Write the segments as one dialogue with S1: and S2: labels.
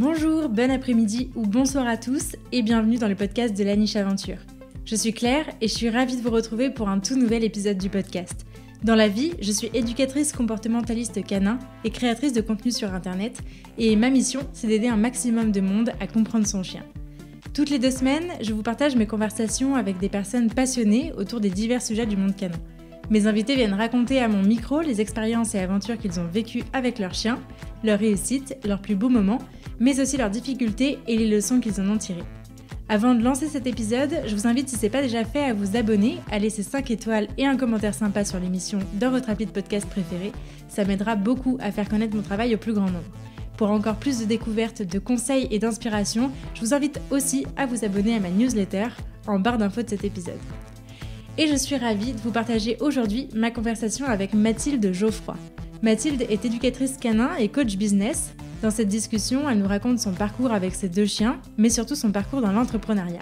S1: Bonjour, bon après-midi ou bonsoir à tous et bienvenue dans le podcast de La Niche Aventure. Je suis Claire et je suis ravie de vous retrouver pour un tout nouvel épisode du podcast. Dans la vie, je suis éducatrice comportementaliste canin et créatrice de contenu sur internet et ma mission, c'est d'aider un maximum de monde à comprendre son chien. Toutes les 2 semaines, je vous partage mes conversations avec des personnes passionnées autour des divers sujets du monde canin. Mes invités viennent raconter à mon micro les expériences et aventures qu'ils ont vécues avec leurs chiens, leurs réussites, leurs plus beaux moments, mais aussi leurs difficultés et les leçons qu'ils en ont tirées. Avant de lancer cet épisode, je vous invite, si ce n'est pas déjà fait, à vous abonner, à laisser 5 étoiles et un commentaire sympa sur l'émission dans votre appli de podcast préféré. Ça m'aidera beaucoup à faire connaître mon travail au plus grand nombre. Pour encore plus de découvertes, de conseils et d'inspiration, je vous invite aussi à vous abonner à ma newsletter en barre d'infos de cet épisode. Et je suis ravie de vous partager aujourd'hui ma conversation avec Mathilde Geoffroy. Mathilde est éducatrice canin et coach business. Dans cette discussion, elle nous raconte son parcours avec ses 2 chiens, mais surtout son parcours dans l'entrepreneuriat.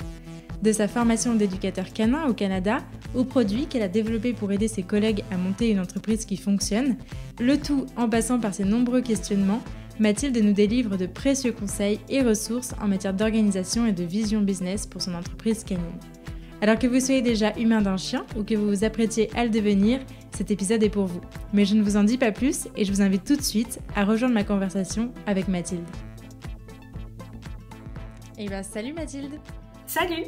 S1: De sa formation d'éducateur canin au Canada, aux produits qu'elle a développés pour aider ses collègues à monter une entreprise qui fonctionne, le tout en passant par ses nombreux questionnements, Mathilde nous délivre de précieux conseils et ressources en matière d'organisation et de vision business pour son entreprise canine. Alors que vous soyez déjà humain d'un chien ou que vous vous apprêtiez à le devenir, cet épisode est pour vous. Mais je ne vous en dis pas plus et je vous invite tout de suite à rejoindre ma conversation avec Mathilde. Et salut Mathilde.
S2: Salut.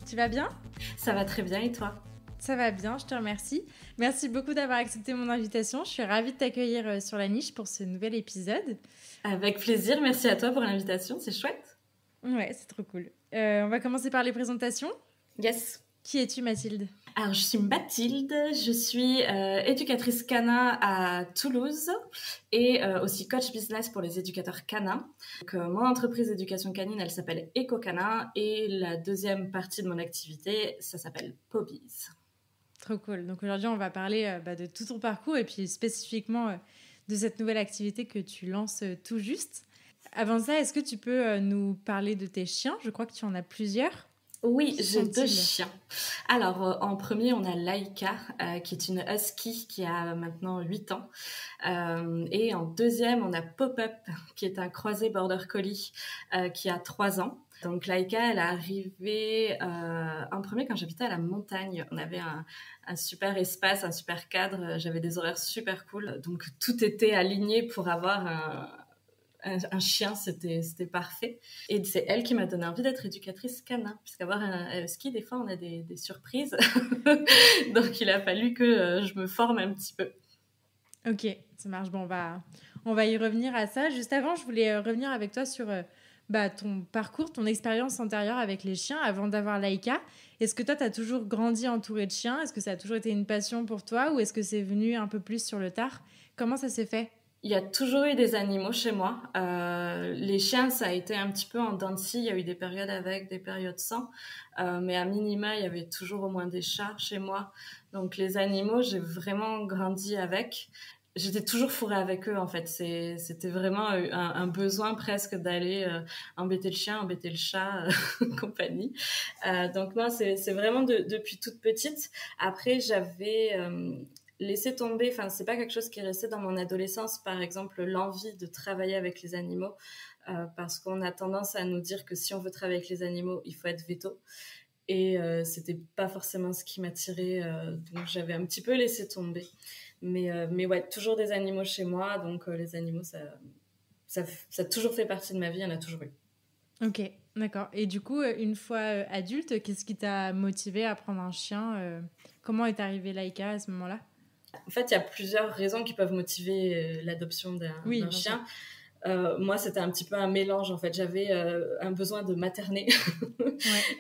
S1: Tu vas bien ?
S2: Ça va très bien et toi ?
S1: Ça va bien, je te remercie. Merci beaucoup d'avoir accepté mon invitation. Je suis ravie de t'accueillir sur La Niche pour ce nouvel épisode.
S2: Avec plaisir, merci à toi pour l'invitation, c'est chouette.
S1: Ouais, c'est trop cool. On va commencer par les présentations.
S2: Yes.
S1: Qui es-tu Mathilde ?
S2: Alors je suis Mathilde, je suis éducatrice canin à Toulouse et aussi coach business pour les éducateurs canins. Donc, mon entreprise d'éducation canine, elle s'appelle EcoCanin et la deuxième partie de mon activité, ça s'appelle Pobbies.
S1: Trop cool. Donc aujourd'hui, on va parler de tout ton parcours et puis spécifiquement de cette nouvelle activité que tu lances tout juste. Avant ça, est-ce que tu peux nous parler de tes chiens ? Je crois que tu en as plusieurs.
S2: Oui, j'ai 2 chiens. Alors, en premier, on a Laika, qui est une husky qui a maintenant 8 ans. Et en deuxième, on a Pop-Up, qui est un croisé border collie, qui a 3 ans. Donc, Laika, elle est arrivée en premier quand j'habitais à la montagne. On avait un super espace, un super cadre. J'avais des horaires super cool. Donc, tout était aligné pour avoir un chien, c'était parfait. Et c'est elle qui m'a donné envie d'être éducatrice canin, puisqu'avoir un husky, des fois, on a des surprises. Donc, il a fallu que je me forme un petit peu.
S1: Ok, ça marche. Bon, on va y revenir à ça. Juste avant, je voulais revenir avec toi sur ton parcours, ton expérience antérieure avec les chiens avant d'avoir Laika. Est-ce que toi, tu as toujours grandi entouré de chiens ? Est-ce que ça a toujours été une passion pour toi ou est-ce que c'est venu un peu plus sur le tard ? Comment ça s'est fait ?
S2: Il y a toujours eu des animaux chez moi. Les chiens, ça a été un petit peu en dents de scie. Il y a eu des périodes avec, des périodes sans. Mais à minima, il y avait toujours au moins des chats chez moi. Donc les animaux, j'ai vraiment grandi avec. J'étais toujours fourrée avec eux, en fait. C'était vraiment un besoin presque d'aller embêter le chien, embêter le chat, compagnie. Donc moi, c'est vraiment depuis toute petite. Après, j'avais... laisser tomber, enfin c'est pas quelque chose qui est resté dans mon adolescence, par exemple l'envie de travailler avec les animaux, parce qu'on a tendance à nous dire que si on veut travailler avec les animaux, il faut être veto, et c'était pas forcément ce qui m'attirait, donc j'avais un petit peu laissé tomber, mais ouais, toujours des animaux chez moi, donc les animaux ça a toujours fait partie de ma vie, il y en a toujours eu.
S1: Ok, d'accord. Et du coup, une fois adulte, qu'est-ce qui t'a motivé à prendre un chien ? Comment est arrivée Laika à ce moment-là ?
S2: En fait, il y a plusieurs raisons qui peuvent motiver l'adoption d'un chien. Moi, c'était un petit peu un mélange, en fait. J'avais un besoin de materner,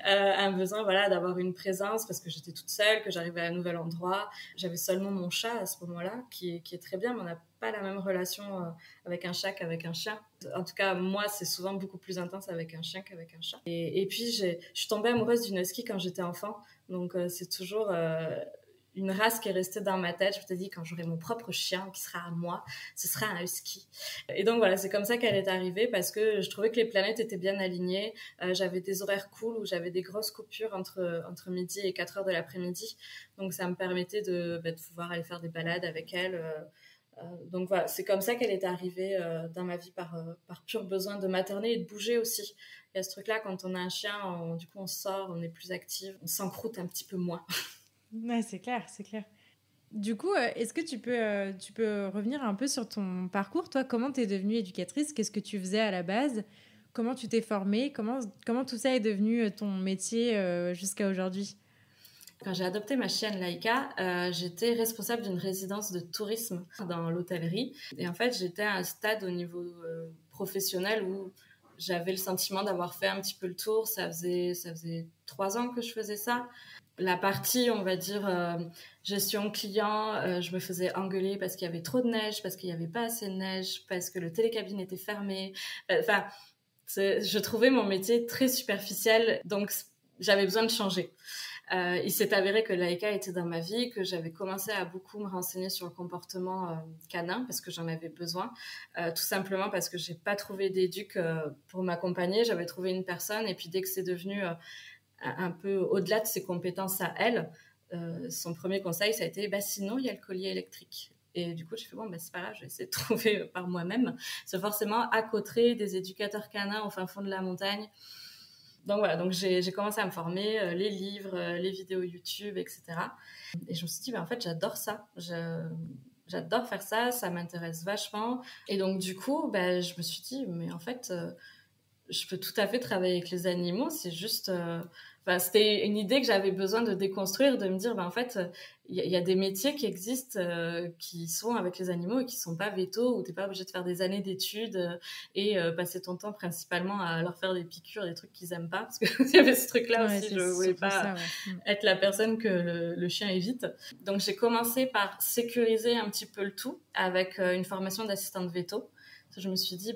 S2: un besoin d'avoir une présence parce que j'étais toute seule, que j'arrivais à un nouvel endroit. J'avais seulement mon chat à ce moment-là, qui est très bien, mais on n'a pas la même relation avec un chat qu'avec un chien. En tout cas, moi, c'est souvent beaucoup plus intense avec un chien qu'avec un chat. Et puis, je suis tombée amoureuse d'une husky quand j'étais enfant. Donc, c'est toujours... une race qui est restée dans ma tête. Je me suis dit, quand j'aurai mon propre chien qui sera à moi, ce sera un husky. Et donc voilà, c'est comme ça qu'elle est arrivée, parce que je trouvais que les planètes étaient bien alignées. J'avais des horaires cool où j'avais des grosses coupures entre midi et 4 heures de l'après-midi. Donc ça me permettait de pouvoir aller faire des balades avec elle Donc voilà, c'est comme ça qu'elle est arrivée dans ma vie par pur besoin de materner et de bouger aussi. Il y a ce truc-là, quand on a un chien, du coup on sort, on est plus active, on s'encroute un petit peu moins.
S1: Ouais, c'est clair, c'est clair. Du coup, est-ce que tu peux revenir un peu sur ton parcours? Toi, comment tu es devenue éducatrice? Qu'est-ce que tu faisais à la base? Comment tu t'es formée? Comment tout ça est devenu ton métier jusqu'à aujourd'hui?
S2: Quand j'ai adopté ma chienne Laïka, j'étais responsable d'une résidence de tourisme dans l'hôtellerie. Et en fait, j'étais à un stade au niveau professionnel où j'avais le sentiment d'avoir fait un petit peu le tour. Ça faisait 3 ans que je faisais ça. La partie, on va dire, gestion client, je me faisais engueuler parce qu'il y avait trop de neige, parce qu'il n'y avait pas assez de neige, parce que le télécabine était fermé. Enfin, je trouvais mon métier très superficiel, donc j'avais besoin de changer. Il s'est avéré que Laïka était dans ma vie, que j'avais commencé à beaucoup me renseigner sur le comportement canin parce que j'en avais besoin, tout simplement parce que j'ai pas trouvé d'éduc pour m'accompagner. J'avais trouvé une personne et puis dès que c'est devenu un peu au-delà de ses compétences à elle, son premier conseil ça a été sinon il y a le collier électrique. Et du coup, j'ai fait c'est pas grave, je vais essayer de trouver par moi-même. C'est forcément à côté des éducateurs canins au fin fond de la montagne. Donc voilà, donc j'ai commencé à me former, les livres, les vidéos YouTube, etc. Et je me suis dit, en fait, j'adore ça. J'adore faire ça, ça m'intéresse vachement. Et donc du coup, je me suis dit, mais en fait, je peux tout à fait travailler avec les animaux. C'est juste... c'était une idée que j'avais besoin de déconstruire, de me dire, en fait, il y a des métiers qui existent qui sont avec les animaux et qui sont pas vétos, où t'es pas obligé de faire des années d'études et passer ton temps principalement à leur faire des piqûres, des trucs qu'ils aiment pas. Parce qu'il y avait ce truc-là
S1: Ouais,
S2: aussi, je voulais pas
S1: ça,
S2: être la personne que le chien évite. Donc j'ai commencé par sécuriser un petit peu le tout avec une formation d'assistante véto. Je me suis dit,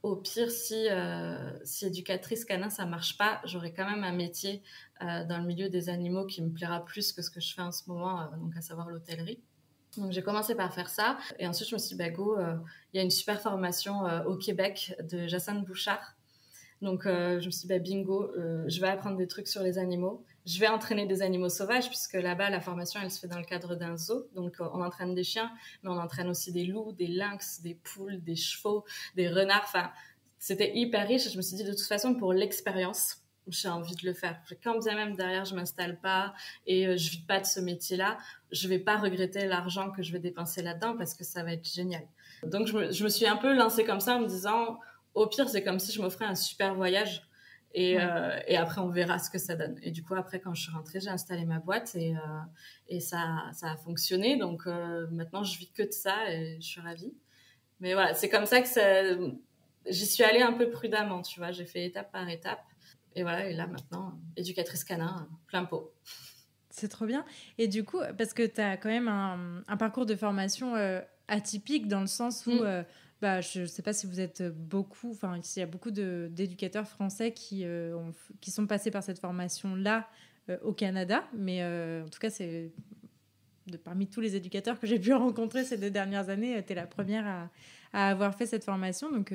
S2: au pire, si éducatrice canin, ça marche pas, j'aurai quand même un métier dans le milieu des animaux qui me plaira plus que ce que je fais en ce moment, donc à savoir l'hôtellerie. Donc j'ai commencé par faire ça. Et ensuite, je me suis dit, go, il y a une super formation au Québec de Jacinthe Bouchard. Donc je me suis dit, bingo, je vais apprendre des trucs sur les animaux. Je vais entraîner des animaux sauvages, puisque là-bas, la formation, elle se fait dans le cadre d'un zoo. Donc on entraîne des chiens, mais on entraîne aussi des loups, des lynx, des poules, des chevaux, des renards. Enfin, c'était hyper riche. Je me suis dit, de toute façon, pour l'expérience, j'ai envie de le faire. Quand bien même derrière, je m'installe pas et je vis pas de ce métier-là, je vais pas regretter l'argent que je vais dépenser là-dedans parce que ça va être génial. Donc je me suis un peu lancée comme ça en me disant, au pire, c'est comme si je m'offrais un super voyage et après, on verra ce que ça donne. Et du coup, après, quand je suis rentrée, j'ai installé ma boîte et ça a fonctionné. Donc maintenant, je vis que de ça et je suis ravie. Mais voilà, c'est comme ça que j'y suis allée un peu prudemment, tu vois. J'ai fait étape par étape. Et voilà, et là, maintenant, éducatrice canin, plein pot.
S1: C'est trop bien. Et du coup, parce que tu as quand même un parcours de formation atypique dans le sens où, je ne sais pas si vous êtes beaucoup, enfin, il y a beaucoup d'éducateurs français qui sont passés par cette formation-là au Canada. Mais en tout cas, parmi tous les éducateurs que j'ai pu rencontrer ces 2 dernières années, tu es la première à avoir fait cette formation. Donc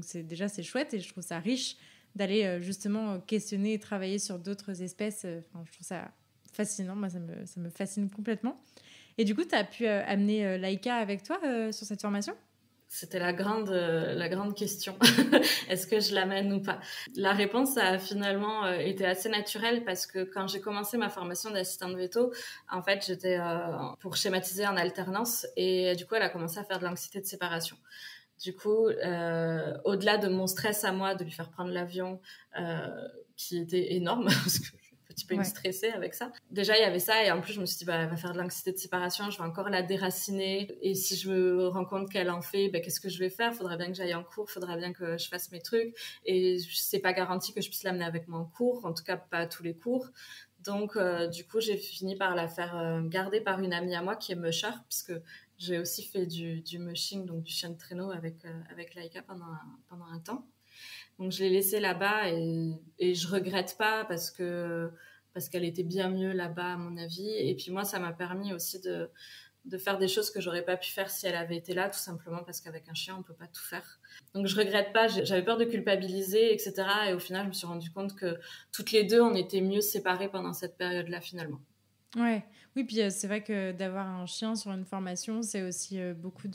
S1: c'est chouette et je trouve ça riche d'aller justement questionner et travailler sur d'autres espèces. Je trouve ça fascinant. Moi, ça me fascine complètement. Et du coup, tu as pu amener Laïka avec toi sur cette formation ?
S2: C'était la grande question. Est-ce que je l'amène ou pas? La réponse a finalement été assez naturelle parce que quand j'ai commencé ma formation d'assistante véto, en fait, j'étais pour schématiser en alternance et du coup, elle a commencé à faire de l'anxiété de séparation. Du coup, au-delà de mon stress à moi de lui faire prendre l'avion, qui était énorme parce que un petit peu stressée avec ça. Déjà, il y avait ça et en plus, je me suis dit, elle va faire de l'anxiété de séparation, je vais encore la déraciner et si je me rends compte qu'elle en fait, qu'est-ce que je vais faire? Faudrait bien que j'aille en cours, faudrait bien que je fasse mes trucs et c'est pas garanti que je puisse l'amener avec moi en cours, en tout cas pas à tous les cours. Donc, du coup, j'ai fini par la faire garder par une amie à moi qui est musher, puisque j'ai aussi fait du mushing, donc du chien de traîneau avec Laïka pendant un temps. Donc je l'ai laissée là-bas et je regrette pas parce qu'elle était bien mieux là-bas à mon avis. Et puis moi, ça m'a permis aussi de faire des choses que j'aurais pas pu faire si elle avait été là, tout simplement parce qu'avec un chien, on peut pas tout faire. Donc je regrette pas, j'avais peur de culpabiliser, etc. Et au final, je me suis rendu compte que toutes les deux, on était mieux séparées pendant cette période-là finalement.
S1: Ouais. Oui, puis c'est vrai que d'avoir un chien sur une formation, c'est aussi beaucoup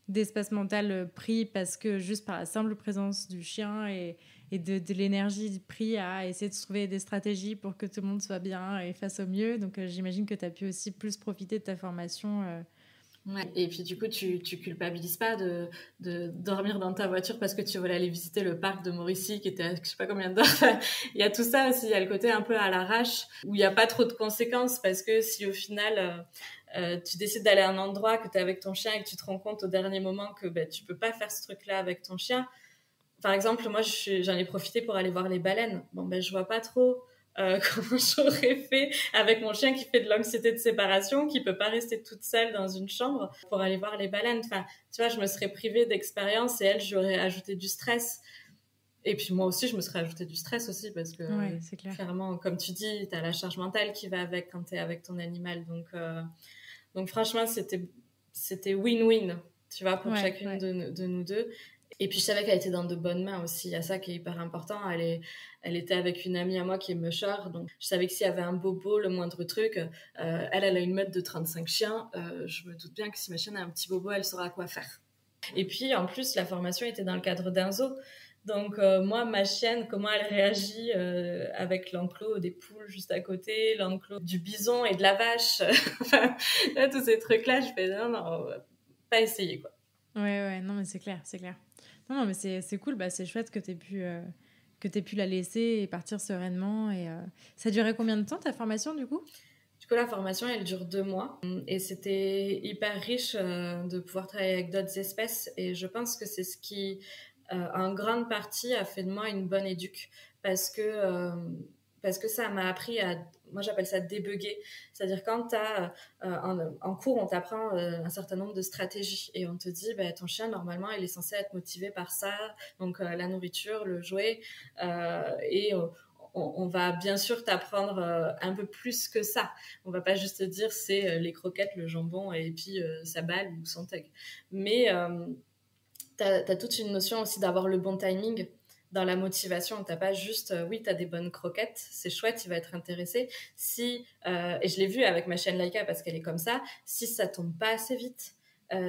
S1: d'espace mental pris parce que juste par la simple présence du chien et de l'énergie pris à essayer de trouver des stratégies pour que tout le monde soit bien et fasse au mieux. Donc j'imagine que tu as pu aussi plus profiter de ta formation.
S2: Ouais. Et puis du coup, tu culpabilises pas de dormir dans ta voiture parce que tu voulais aller visiter le parc de Mauricie qui était à je sais pas combien d'heures. Enfin, il y a tout ça aussi, il y a le côté un peu à l'arrache où il n'y a pas trop de conséquences parce que si au final tu décides d'aller à un endroit que tu es avec ton chien et que tu te rends compte au dernier moment que tu peux pas faire ce truc-là avec ton chien. Par exemple, moi j'en ai profité pour aller voir les baleines. Bon je vois pas trop comment j'aurais fait avec mon chien qui fait de l'anxiété de séparation, qui peut pas rester toute seule dans une chambre pour aller voir les baleines. Enfin, tu vois, je me serais privée d'expérience et elle, j'aurais ajouté du stress. Et puis moi aussi, je me serais ajouté du stress aussi parce que
S1: Ouais, c'est clair.
S2: clairement, comme tu dis, t'as la charge mentale qui va avec quand t'es avec ton animal. Donc franchement, c'était win-win, tu vois, pour
S1: Ouais,
S2: chacune
S1: ouais.
S2: de nous deux. Et puis je savais qu'elle était dans de bonnes mains aussi. Il y a ça qui est hyper important. Elle était avec une amie à moi qui est musher, donc je savais que s'il y avait un bobo, le moindre truc, elle a une meute de 35 chiens. Je me doute bien que si ma chienne a un petit bobo, elle saura quoi faire. Et puis en plus, la formation était dans le cadre d'un zoo. Donc moi, ma chienne, comment elle réagit avec l'enclos des poules juste à côté, l'enclos du bison et de la vache, enfin, là, tous ces trucs-là, je fais non, on va pas essayer quoi.
S1: Ouais, ouais, non, mais c'est clair, c'est clair. Non, non, mais c'est cool, bah, c'est chouette que t'aies pu la laisser et partir sereinement. Et, ça durait combien de temps ta formation du coup?
S2: Du coup, la formation, elle dure 2 mois et c'était hyper riche de pouvoir travailler avec d'autres espèces et je pense que c'est ce qui, en grande partie, a fait de moi une bonne éduque parce que, euh, parce que ça m'a appris à, moi j'appelle ça débugger, c'est-à-dire quand en cours, on t'apprend un certain nombre de stratégies et on te dit, ton chien, normalement, il est censé être motivé par ça, donc la nourriture, le jouet, et on va bien sûr t'apprendre un peu plus que ça. On va pas juste te dire c'est les croquettes, le jambon et puis sa balle ou son tug. Mais t'as toute une notion aussi d'avoir le bon timing dans la motivation. T'as pas juste oui, t'as des bonnes croquettes, c'est chouette, il va être intéressé. Si et je l'ai vu avec ma chienne Laika parce qu'elle est comme ça, si ça tombe pas assez vite,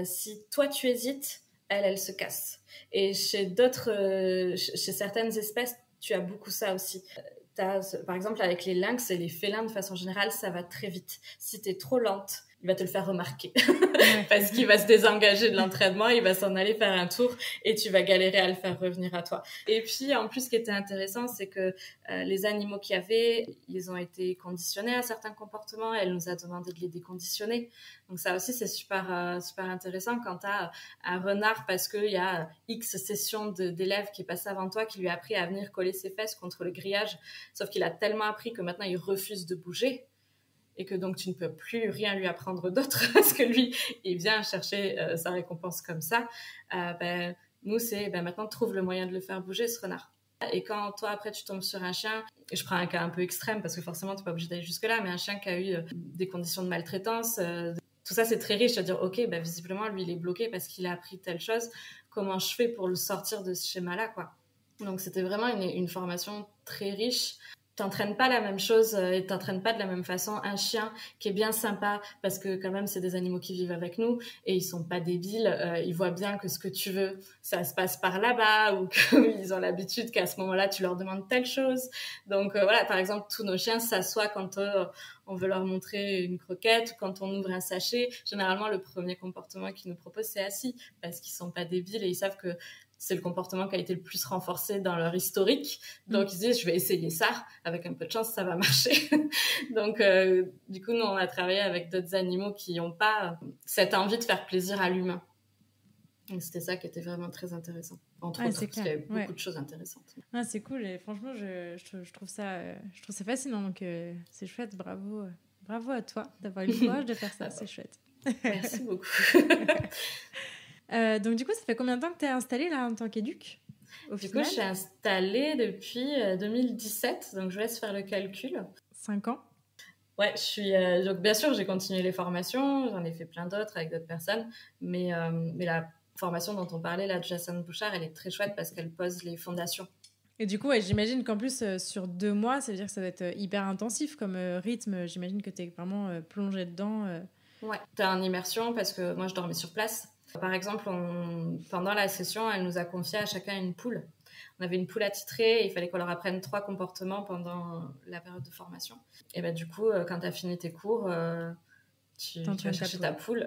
S2: si toi tu hésites, elle se casse. Et chez certaines espèces, tu as beaucoup ça aussi. Par exemple, avec les lynx et les félins, de façon générale, ça va très vite. Si t'es trop lente, il va te le faire remarquer.
S1: Ouais.
S2: Parce qu'il va se désengager de l'entraînement, il va s'en aller faire un tour et tu vas galérer à le faire revenir à toi. Et puis, en plus, ce qui était intéressant, c'est que les animaux qu'il y avait, ils ont été conditionnés à certains comportements et elle nous a demandé de les déconditionner. Donc ça aussi, c'est super intéressant quand tu as un renard parce qu'il y a X sessions d'élèves qui est passé avant toi, qui lui a appris à venir coller ses fesses contre le grillage, sauf qu'il a tellement appris que maintenant il refuse de bouger et que donc tu ne peux plus rien lui apprendre d'autre parce que lui, il vient chercher sa récompense comme ça. Nous, c'est maintenant trouve le moyen de le faire bouger, ce renard. Et quand toi, après, tu tombes sur un chien, et je prends un cas un peu extrême parce que forcément, tu n'es pas obligé d'aller jusque-là, mais un chien qui a eu des conditions de maltraitance, tout ça, c'est très riche à dire, ok, visiblement, lui, il est bloqué parce qu'il a appris telle chose. Comment je fais pour le sortir de ce schéma-là, quoi. Donc, c'était vraiment une formation très riche. T'entraînes pas la même chose et t'entraînes pas de la même façon un chien qui est bien sympa parce que quand même c'est des animaux qui vivent avec nous et ils sont pas débiles, ils voient bien que ce que tu veux ça se passe par là-bas ou qu'ils ont l'habitude qu'à ce moment-là tu leur demandes telle chose. Donc voilà, par exemple tous nos chiens s'assoient quand on veut leur montrer une croquette ou quand on ouvre un sachet. Généralement le premier comportement qu'ils nous proposent c'est assis parce qu'ils sont pas débiles et ils savent que c'est le comportement qui a été le plus renforcé dans leur historique. Donc, ils se disent, je vais essayer ça. Avec un peu de chance, ça va marcher. Donc, du coup, nous, on a travaillé avec d'autres animaux qui n'ont pas cette envie de faire plaisir à l'humain. Et c'était ça qui était vraiment très intéressant. Entre autres, parce qu'il y avait beaucoup de choses intéressantes.
S1: Ah, c'est cool. Et franchement, je trouve ça fascinant. Donc, c'est chouette. Bravo. Bravo à toi d'avoir eu le courage de faire ça. C'est chouette.
S2: Merci beaucoup.
S1: Donc, du coup, ça fait combien de temps que tu es installée là en tant qu'éduc
S2: Du coup, je suis installée depuis 2017, donc je laisse faire le calcul.
S1: 5 ans.
S2: Ouais, je suis. Donc, bien sûr, j'ai continué les formations, j'en ai fait plein d'autres avec d'autres personnes, mais la formation dont on parlait là de Jason Bouchard, elle est très chouette parce qu'elle pose les fondations.
S1: Et du coup, ouais, j'imagine qu'en plus, sur 2 mois, ça veut dire que ça va être hyper intensif comme rythme. J'imagine que tu es vraiment plongée dedans.
S2: Ouais, t'es en immersion parce que moi, je dormais sur place. Par exemple, pendant la session, elle nous a confié à chacun une poule. On avait une poule attitrée et il fallait qu'on leur apprenne 3 comportements pendant la période de formation. Et ben, du coup, quand tu as fini tes cours, tu vas chercher ta poule.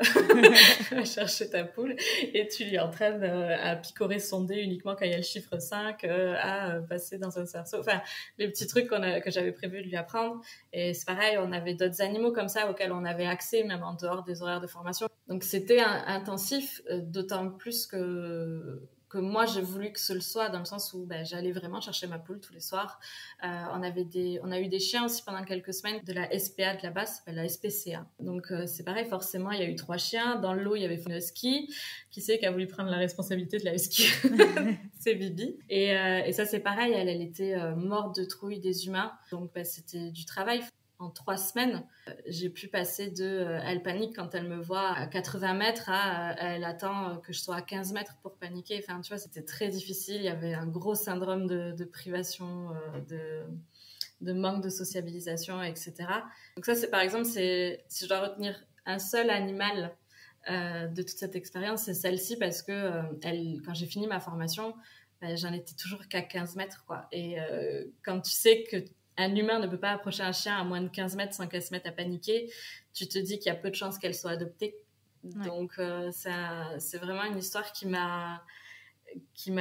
S2: Tu vas chercher ta poule et tu lui entraînes à picorer son dé uniquement quand il y a le chiffre 5, à passer dans un cerceau. Enfin, les petits trucs que j'avais prévu de lui apprendre. Et c'est pareil, on avait d'autres animaux comme ça auxquels on avait accès, même en dehors des horaires de formation. Donc c'était intensif, d'autant plus que moi j'ai voulu que ce le soit, dans le sens où j'allais vraiment chercher ma poule tous les soirs. On a eu des chiens aussi pendant quelques semaines de la SPA de là-bas, ça s'appelle la SPCA. Donc c'est pareil, forcément il y a eu 3 chiens. Dans le lot il y avait une husky. Qui c'est qui a voulu prendre la responsabilité de la husky? C'est Bibi. Et ça c'est pareil, elle était morte de trouille des humains. Donc c'était du travail. En 3 semaines, j'ai pu passer elle panique quand elle me voit à 80 mètres à elle attend que je sois à 15 mètres pour paniquer. Enfin, tu vois, c'était très difficile. Il y avait un gros syndrome de privation, de manque de sociabilisation, etc. Donc ça, c'est par exemple, si je dois retenir un seul animal de toute cette expérience, c'est celle-ci parce que quand j'ai fini ma formation, j'en étais toujours qu'à 15 mètres, quoi. Et quand tu sais que un humain ne peut pas approcher un chien à moins de 15 mètres sans qu'elle se mette à paniquer, tu te dis qu'il y a peu de chances qu'elle soit adoptée. Ouais. Donc, c'est vraiment une histoire qui m'a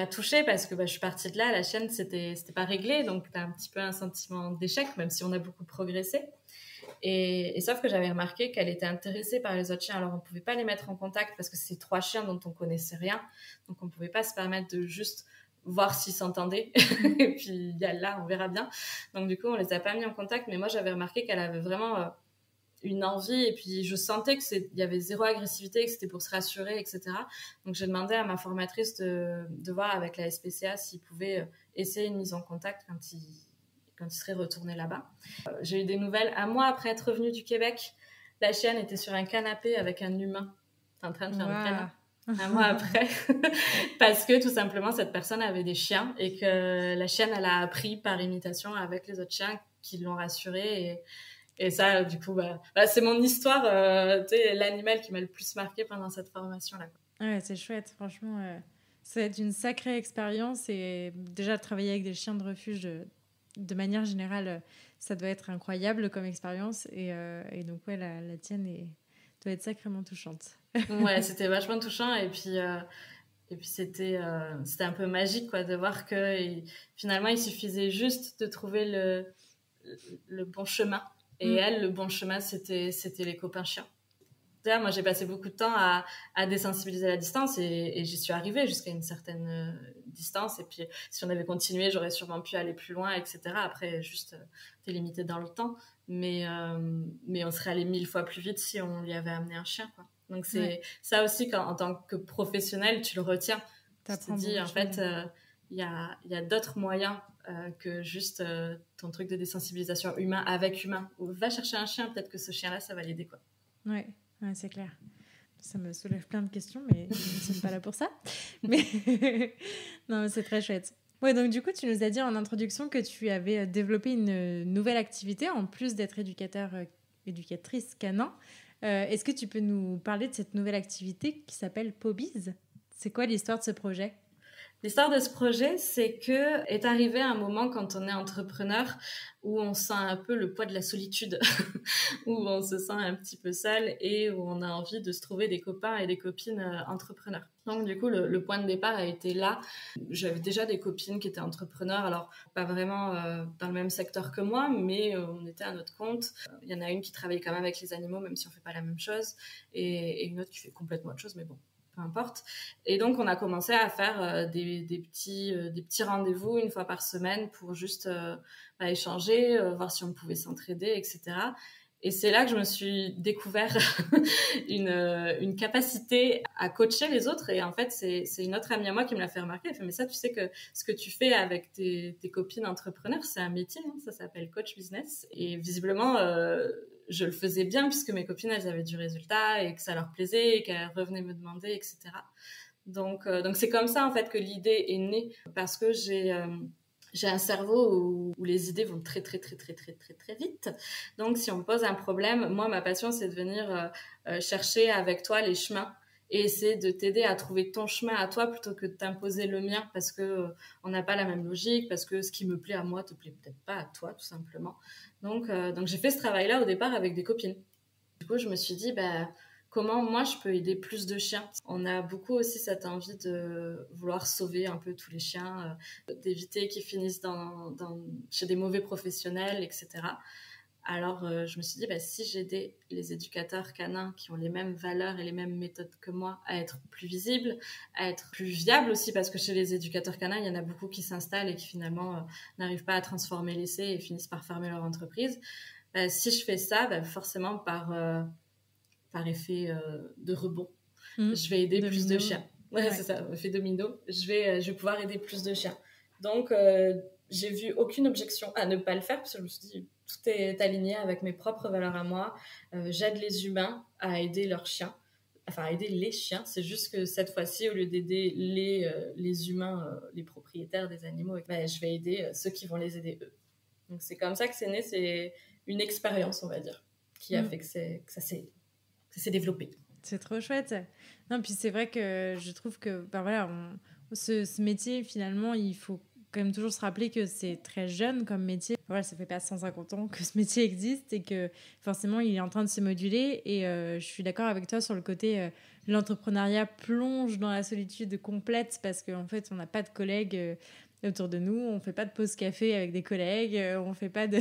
S2: touchée parce que je suis partie de là, la chienne, c'était pas réglé. Donc, tu as un petit peu un sentiment d'échec, même si on a beaucoup progressé. Et sauf que j'avais remarqué qu'elle était intéressée par les autres chiens. Alors, on ne pouvait pas les mettre en contact parce que c'est 3 chiens dont on ne connaissait rien. Donc, on ne pouvait pas se permettre de juste voir s'ils s'entendaient. Et puis, là, on verra bien. Donc, du coup, on les a pas mis en contact. Mais moi, j'avais remarqué qu'elle avait vraiment une envie. Et puis, je sentais qu'il y avait zéro agressivité, que c'était pour se rassurer, etc. Donc, j'ai demandé à ma formatrice de voir avec la SPCA s'ils pouvaient essayer une mise en contact quand il serait retourné là-bas. J'ai eu des nouvelles. Un mois après être revenue du Québec, la chienne était sur un canapé avec un humain en train de faire le câlin. Un mois après, parce que tout simplement cette personne avait des chiens et que la chienne elle a appris par imitation avec les autres chiens qui l'ont rassurée et ça du coup c'est mon histoire, l'animal qui m'a le plus marqué pendant cette formation là.
S1: Ouais, c'est chouette, franchement ça va être une sacrée expérience et déjà travailler avec des chiens de refuge de manière générale ça doit être incroyable comme expérience et donc ouais la tienne doit être sacrément touchante.
S2: Ouais, c'était vachement touchant et puis c'était un peu magique quoi de voir que finalement il suffisait juste de trouver le bon chemin et elle le bon chemin c'était les copains chiens. Là, moi j'ai passé beaucoup de temps à désensibiliser la distance et j'y suis arrivée jusqu'à une certaine distance et puis si on avait continué j'aurais sûrement pu aller plus loin, etc. Après juste t'es limité dans le temps mais on serait allé 1000 fois plus vite si on lui avait amené un chien quoi. Donc c'est ça aussi en tant que professionnel tu le retiens. Tu te dis en fait il y a d'autres moyens que juste ton truc de désensibilisation humain avec humain. Va chercher un chien, peut-être que ce chien là ça va l'aider quoi.
S1: Ouais, c'est clair. Ça me soulève plein de questions, mais je ne suis pas là pour ça. Mais non, mais c'est très chouette. Ouais, donc du coup, tu nous as dit en introduction que tu avais développé une nouvelle activité en plus d'être éducatrice canin. Est-ce que tu peux nous parler de cette nouvelle activité qui s'appelle Pobiz ? C'est quoi l'histoire de ce projet ?
S2: L'histoire de ce projet, c'est que est arrivé un moment quand on est entrepreneur où on sent un peu le poids de la solitude, où on se sent un petit peu seul et où on a envie de se trouver des copains et des copines entrepreneurs. Donc du coup, le point de départ a été là. J'avais déjà des copines qui étaient entrepreneurs, alors pas vraiment dans le même secteur que moi, mais on était à notre compte. Il y en a une qui travaille quand même avec les animaux, même si on fait pas la même chose, et une autre qui fait complètement autre chose, mais bon. Peu importe. Et donc, on a commencé à faire des petits rendez-vous une fois par semaine pour juste échanger, voir si on pouvait s'entraider, etc. Et c'est là que je me suis découvert une capacité à coacher les autres. Et en fait, c'est une autre amie à moi qui me l'a fait remarquer. Elle fait, mais ça, tu sais que ce que tu fais avec tes copines entrepreneurs, c'est un métier. Hein, ça s'appelle coach business. Et visiblement... je le faisais bien puisque mes copines elles avaient du résultat et que ça leur plaisait et qu'elles revenaient me demander, etc. Donc c'est comme ça en fait que l'idée est née parce que j'ai j'ai un cerveau où les idées vont très très très très très très très vite. Donc si on me pose un problème, moi ma passion c'est de venir chercher avec toi les chemins et essayer de t'aider à trouver ton chemin à toi plutôt que de t'imposer le mien parce que on n'a pas la même logique, parce que ce qui me plaît à moi te plaît peut-être pas à toi tout simplement. Donc j'ai fait ce travail-là au départ avec des copines. Du coup je me suis dit comment moi je peux aider plus de chiens. On a beaucoup aussi cette envie de vouloir sauver un peu tous les chiens, d'éviter qu'ils finissent chez des mauvais professionnels, etc. Alors je me suis dit si j'aidais les éducateurs canins qui ont les mêmes valeurs et les mêmes méthodes que moi à être plus visibles, à être plus viables aussi, parce que chez les éducateurs canins il y en a beaucoup qui s'installent et qui finalement n'arrivent pas à transformer l'essai et finissent par fermer leur entreprise. Si je fais ça, forcément par effet de rebond, je vais aider plus de chiens. Ouais, c'est ça, effet domino. Je vais pouvoir aider plus de chiens. Donc, j'ai vu aucune objection à ne pas le faire, parce que je me suis dit, tout est aligné avec mes propres valeurs à moi. J'aide les humains à aider leurs chiens, enfin, à aider les chiens. C'est juste que cette fois-ci, au lieu d'aider les humains, les propriétaires des animaux, je vais aider ceux qui vont les aider eux. Donc, c'est comme ça que c'est né. C'est une expérience, on va dire, qui a fait que ça s'est développé.
S1: C'est trop chouette. Non, puis c'est vrai que je trouve que voilà, ce métier, finalement, il faut quand même toujours se rappeler que c'est très jeune comme métier. Voilà, ça fait pas 150 ans que ce métier existe et que forcément, il est en train de se moduler. Et je suis d'accord avec toi sur le côté l'entrepreneuriat plonge dans la solitude complète parce qu'en fait, on n'a pas de collègues autour de nous, on fait pas de pause café avec des collègues, on fait pas de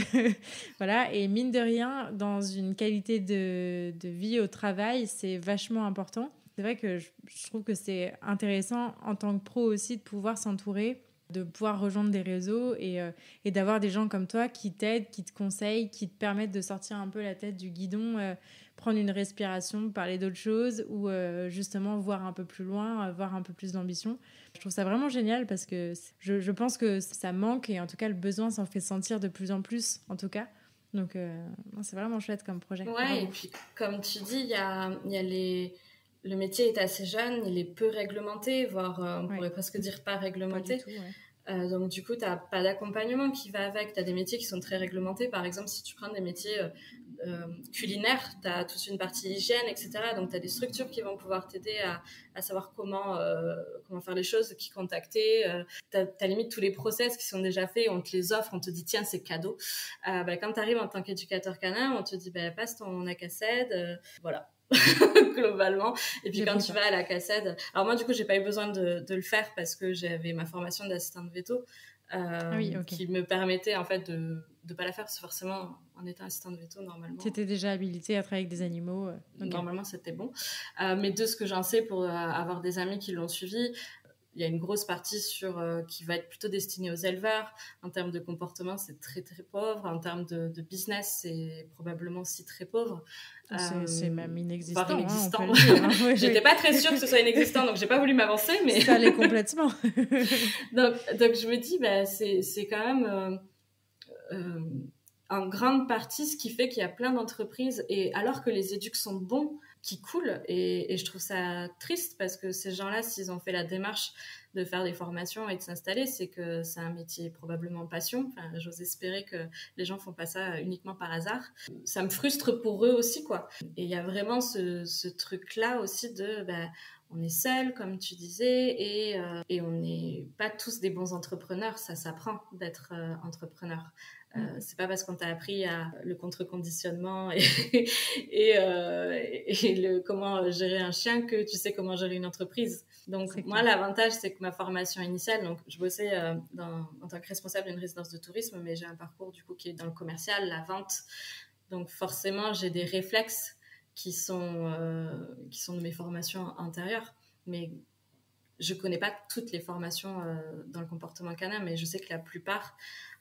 S1: voilà, et mine de rien dans une qualité de vie au travail, c'est vachement important. C'est vrai que je trouve que c'est intéressant en tant que pro aussi de pouvoir s'entourer, de pouvoir rejoindre des réseaux et d'avoir des gens comme toi qui t'aident, qui te conseillent, qui te permettent de sortir un peu la tête du guidon, prendre une respiration, parler d'autre chose ou justement voir un peu plus loin, avoir un peu plus d'ambition. Je trouve ça vraiment génial parce que je pense que ça manque et en tout cas le besoin s'en fait sentir de plus en plus en tout cas. Donc c'est vraiment chouette comme projet.
S2: Ouais,
S1: Bravo.
S2: et puis comme tu dis, il y a le métier est assez jeune, il est peu réglementé, voire on pourrait presque dire pas réglementé.
S1: Pas du tout, ouais.
S2: Donc du coup, tu n'as pas d'accompagnement qui va avec. Tu as des métiers qui sont très réglementés. Par exemple, si tu prends des métiers culinaires, tu as toute une partie hygiène, etc. Donc tu as des structures qui vont pouvoir t'aider à savoir comment faire les choses, qui contacter. Tu as limite tous les process qui sont déjà faits, on te les offre, on te dit tiens, c'est cadeau. Quand tu arrives en tant qu'éducateur canin, on te dit passe ton ACACED, voilà. Globalement. Et puis quand tu vas à la CACED, alors moi du coup j'ai pas eu besoin de le faire parce que j'avais ma formation d'assistante veto qui me permettait en fait de pas la faire parce que forcément en étant assistante veto normalement
S1: tu étais déjà habilitée à travailler avec des animaux
S2: normalement c'était bon, mais de ce que j'en sais pour avoir des amis qui l'ont suivi, il y a une grosse partie qui va être plutôt destinée aux éleveurs. En termes de comportement, c'est très très pauvre. En termes de business, c'est probablement aussi très pauvre.
S1: C'est même inexistant.
S2: Voire inexistant.
S1: On peut le dire, hein. Oui,
S2: j'étais pas très sûre que ce soit inexistant, donc j'ai pas voulu m'avancer. Mais
S1: ça l'est complètement.
S2: donc je me dis, c'est quand même en grande partie ce qui fait qu'il y a plein d'entreprises, et alors que les éducs sont bons, qui coulent, et je trouve ça triste parce que ces gens-là, s'ils ont fait la démarche de faire des formations et de s'installer, c'est que c'est un métier probablement passion. Enfin, j'ose espérer que les gens font pas ça uniquement par hasard. Ça me frustre pour eux aussi, quoi. Et il y a vraiment ce truc-là aussi de on est seul, comme tu disais, et on n'est pas tous des bons entrepreneurs. Ça s'apprend d'être entrepreneur. C'est pas parce qu'on t'a appris le contre-conditionnement et comment gérer un chien que tu sais comment gérer une entreprise. Donc moi, l'avantage, c'est que ma formation initiale, donc je bossais en tant que responsable d'une résidence de tourisme, mais j'ai un parcours du coup qui est dans le commercial, la vente. Donc forcément, j'ai des réflexes qui sont de mes formations antérieures, mais je connais pas toutes les formations dans le comportement canin, mais je sais que la plupart,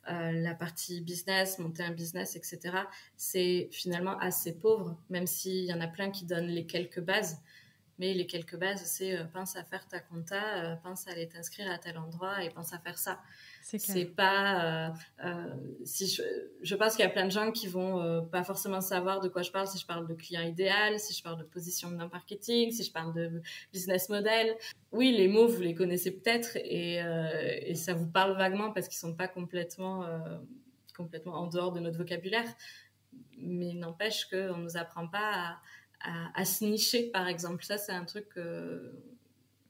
S2: la partie business, monter un business, etc., c'est finalement assez pauvre, même s'il y en a plein qui donnent les quelques bases. Mais les quelques bases, c'est pense à faire ta compta, pense à aller t'inscrire à tel endroit et pense à faire ça. C'est pas si je pense qu'il y a plein de gens qui vont pas forcément savoir de quoi je parle, si je parle de client idéal, si je parle de positionnement marketing, si je parle de business model. Oui, les mots vous les connaissez peut-être et ça vous parle vaguement parce qu'ils sont pas complètement en dehors de notre vocabulaire, mais n'empêche qu'on nous apprend pas à se nicher, par exemple. Ça, c'est un truc